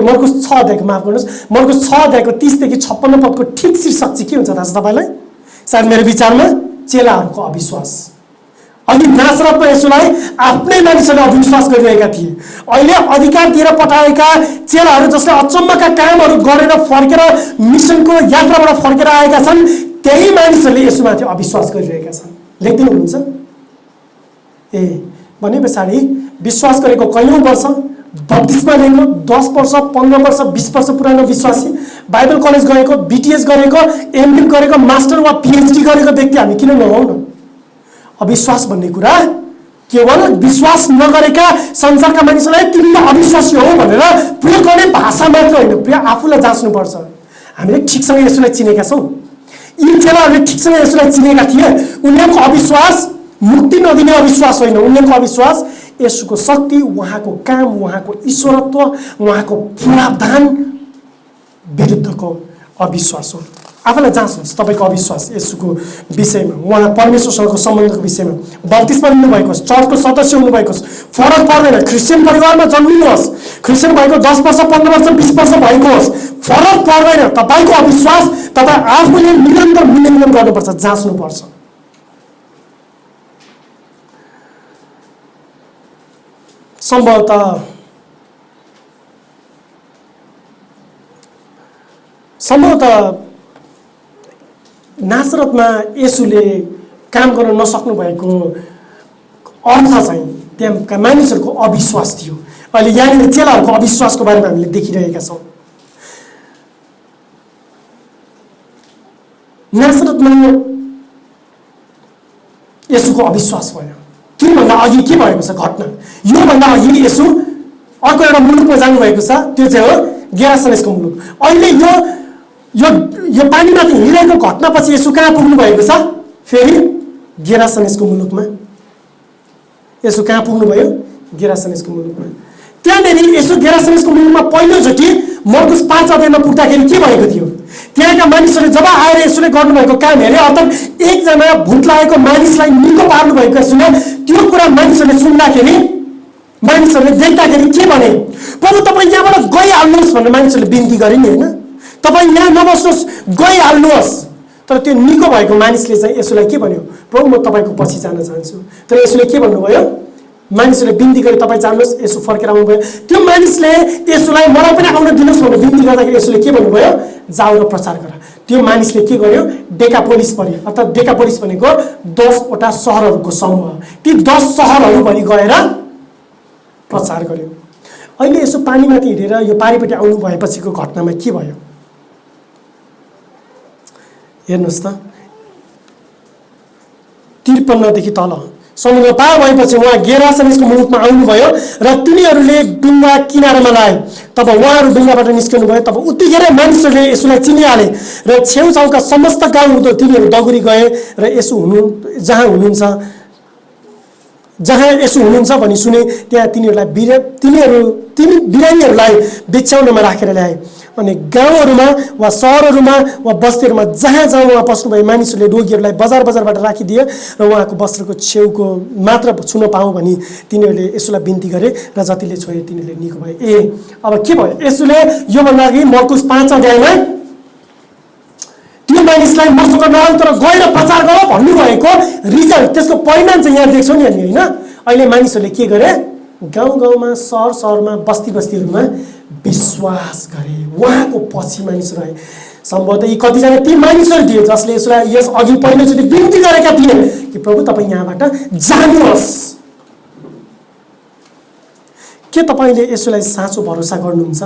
मर्कुस 6 अध्यायको माफ गर्नुहोस्, मर्कुस 6 अध्यायको 30 देखि 56 पदको ठिक शीर्षक चाहिँ के हुन्छ थाहा छ तपाईँलाई? सायद मेरो विचारमा चेलाहरूको अविश्वास। अघि नासरतमा यसोलाई आफ्नै मानिसहरूले अविश्वास गरिरहेका थिए। अहिले अधिकार दिएर पठाएका चेलाहरू जसले अचम्मका कामहरू गरेर फर्केर मिसनको यात्राबाट फर्केर आएका छन्, त्यही मानिसहरूले यसोमाथि अविश्वास गरिरहेका छन्। लेख्दिनु हुनुहुन्छ? भने पछाडि विश्वास गरेको कैयौँ वर्ष, बत्तिसमा लिएको 10 वर्ष, 15 वर्ष, 20 वर्ष पुरानो विश्वासी, बाइबल कलेज गएको, बीटीएस गरेको, एमफिल गरेको, मास्टर वा पीएचडी गरेको व्यक्ति हामी किन नहौँ न? अविश्वास भन्ने कुरा केवल विश्वास नगरेका संसारका मानिसलाई तिमी अविश्वासी हो भनेर प्रयोग गर्ने भाषा मात्र होइन। प्रिय, आफूलाई जाँच्नुपर्छ। हामीले ठिकसँग यसोलाई चिनेका छौँ? यी चेलाहरूले ठिकसँग यसोलाई चिनेका थिए। उनीहरूको अविश्वास मुक्ति नदिने अविश्वास होइन, उनीहरूको अविश्वास यसोको शक्ति, उहाँको काम, उहाँको ईश्वरत्व, उहाँको प्रावधान विरुद्धको अविश्वास हो। आफूलाई जाँच्नुहोस् तपाईँको अविश्वास यसोको विषयमा, उहाँ परमेश्वरसँगको सम्बन्धको विषयमा। बत्तिसमा लिनुभएको, चर्चको सदस्य हुनुभएको, फरक पर्दैन। क्रिस्चियन परिवारमा जन्मिनुहोस्, क्रिस्चियन भएको 10 वर्ष, 15 वर्ष, 20 वर्ष भएको होस्, फरक पर्दैन। तपाईँको अविश्वास तपाईँ आफूले निरन्तर मूल्याङ्कन गर्नुपर्छ, जाँच्नुपर्छ। सम्भवतः नासरतमा यसुले काम गर्न नसक्नु भएको अर्थ चाहिँ त्यहाँका मानिसहरूको अविश्वास थियो। अहिले यहाँनिर चेलाहरूको अविश्वासको बारेमा हामीले देखिरहेका छौँ। नासरतमा यसुको अविश्वास भयो। त्योभन्दा अघि के भएको छ घटना? योभन्दा अघि यसु अर्को एउटा मुलुकमा जानुभएको छ, त्यो चाहिँ हो गेरासनेसको मुलुक। अहिले यो पानीमाथि हिँडिरहेको घटनापछि यसु कहाँ पुग्नु भएको छ? फेरि गेरासनेसको मुलुकमा। यसु कहाँ पुग्नुभयो? गेरासनेसको मुलुकमा। त्यहाँनेरि यसो गेरासमेसको मुलुकमा पहिलोचोटि मर्कुस 5 अध्यायमा पुग्दाखेरि के भएको थियो? त्यहाँका मानिसहरूले जब आएर यसोले गर्नुभएको काम हेरे, अर्थात् एकजना भूत लागेको मानिसलाई निको पार्नु भएको सुने, त्यो कुरा मानिसहरूले सुन्दाखेरि, मानिसहरूले देख्दाखेरि के भने? प्रभु तपाईँ यहाँबाट गइहाल्नुहोस् भनेर मानिसहरूले बिन्ती गरे नि, होइन? तपाईँ यहाँ नबस्नुहोस्, गइहाल्नुहोस्। तर त्यो निको भएको मानिसले चाहिँ यसोलाई के भन्यो? प्रभु म तपाईँको पछि जान चाहन्छु। तर यसोले के भन्नुभयो? मानिसहरूले बिन्ती गरे तपाईँ जानुहोस्, यसो फर्केर आउनुभयो। त्यो मानिसले यसोलाई मलाई पनि आउन दिनुहोस् भनेर बिन्ती गर्दाखेरि यसोले के भन्नुभयो? जाऊ र प्रचार गर। त्यो मानिसले के गर्यो? डेकापोलिस पर्यो, अर्थात् डेकापोलिस भनेको 10वटा सहरहरूको समूह। ती 10 सहरहरूभरि गएर प्रचार गर्यो। अहिले यसो पानीमाथि हिँडेर यो पारिपट्टि आउनु भएपछिको घटनामा के भयो हेर्नुहोस् त। 53 देखि तल समुद्र पार भएपछि उहाँ गेरासमेसको मुलुकमा आउनुभयो र तिनीहरूले डुङ्गा किनारामा लाए। तब उहाँहरू डुङ्गाबाट निस्कनु भयो। तब उत्तिखेर मानिसहरूले यसोलाई चिनिहाले र छेउछाउका समस्त गाउँहरू तिनीहरू दगुरी गए र यसो जहाँ यसो हुनुहुन्छ भनी सुने, त्यहाँ तिनीहरूलाई बिरामीहरूलाई बिछ्याउनमा राखेर ल्याए। अनि गाउँहरूमा वा सहरहरूमा वा बस्तीहरूमा जहाँ जहाँ उहाँ बस्नुभयो मानिसहरूले रोगीहरूलाई बजारबाट राखिदिए र उहाँको वस्त्रको छेउको मात्र छुन पाऊँ भनी तिनीहरूले यसोलाई बिन्ती गरे र जतिले छोए तिनीहरूले निको भए। अब के भयो? यसोले योभन्दा अघि मर्कुस 5 अध्यायमा त्यो मानिसलाई मसँग नआउ तर गएर प्रचार गर भन्नुभएको रिजल्ट, त्यसको परिणाम चाहिँ यहाँ देख्छौँ नि हामी, होइन? अहिले मानिसहरूले के गरे? गाउँ गाउँमा, सहर सहरमा, बस्ती बस्तीहरूमा विश्वास गरे। उहाँको पछि मानिसहरू आए। सम्भवतः यी कतिजना ती मानिसहरू थिए जसले यसलाई यस अघि पहिलोचोटि बिन्ती गरेका थिए कि प्रभु तपाईँ यहाँबाट जानुहोस्। के तपाईँले यसलाई साँचो भरोसा गर्नुहुन्छ?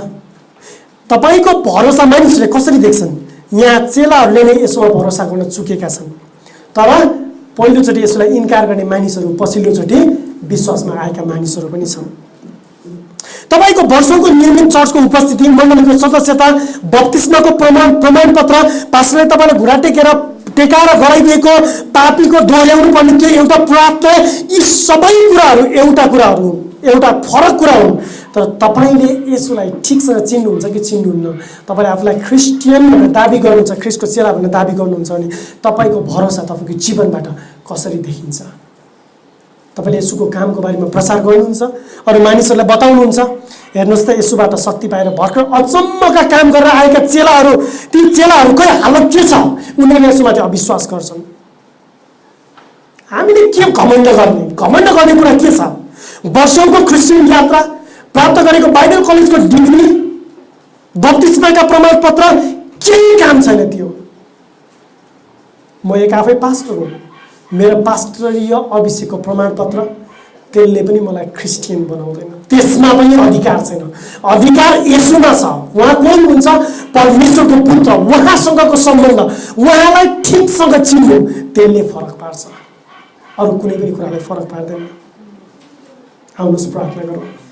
तपाईँको भरोसा मानिसहरूले कसरी देख्छन्? यहाँ चेलाहरूले नै यसोमा भरोसा गर्न चुकेका छन्। तर पहिलोचोटि यसलाई इन्कार गर्ने मानिसहरू पछिल्लोचोटि विश्वासमा आएका मानिसहरू पनि छन्। तपाईँको वर्षौंको नियमित चर्चको उपस्थिति, मण्डलीको सदस्यता, बप्तिस्माको प्रमाणपत्र, पास्टरले तपाईँलाई घुँडा टेकाएर गराइदिएको, पापीको दोहोर्याउनु पर्ने त्यो एउटा प्रार्थना, यी सबै कुराहरू एउटा फरक कुरा हुन्। तर तपाईँले यसोलाई ठिकसँग चिन्नुहुन्छ कि चिन्नुहुन्न? तपाईँले आफूलाई क्रिस्चियन भनेर दाबी गर्नुहुन्छ, ख्रिस्टको चेला भनेर दाबी गर्नुहुन्छ भने तपाईँको भरोसा तपाईँको जीवनबाट कसरी देखिन्छ? तपाईँले यसोको कामको बारेमा प्रचार गर्नुहुन्छ, अरू मानिसहरूलाई बताउनुहुन्छ। हेर्नुहोस् त, यसोबाट शक्ति पाएर भर्खर अचम्मका काम गरेर आएका चेलाहरू, ती चेलाहरूकै हालत के छ? उनीहरूले यसोमाथि अविश्वास गर्छन्। हामीले के घमण्ड गर्ने कुरा के छ? वर्षौंको क्रिस्चियन यात्रा, प्राप्त गरेको बाइबल कलेजको डिग्री, बप्तिस्माका प्रमाणपत्र, केही काम छैन त्यो। म एक आफै पास्टर हो, मेरो पास्टरीय अभिषेकको प्रमाणपत्र त्यसले पनि मलाई क्रिस्चियन बनाउँदैन। त्यसमा पनि अधिकार छैन। अधिकार येशूमा छ। उहाँ कोन हुनुहुन्छ? परमेश्वरको पुत्र। उहाँसँगको सम्बन्ध, उहाँलाई ठिकसँग चिन्नु, त्यसले फरक पार्छ। अरू कुनै पनि कुराले फरक पार्दैन। आउनुहोस् प्रार्थना गरौँ।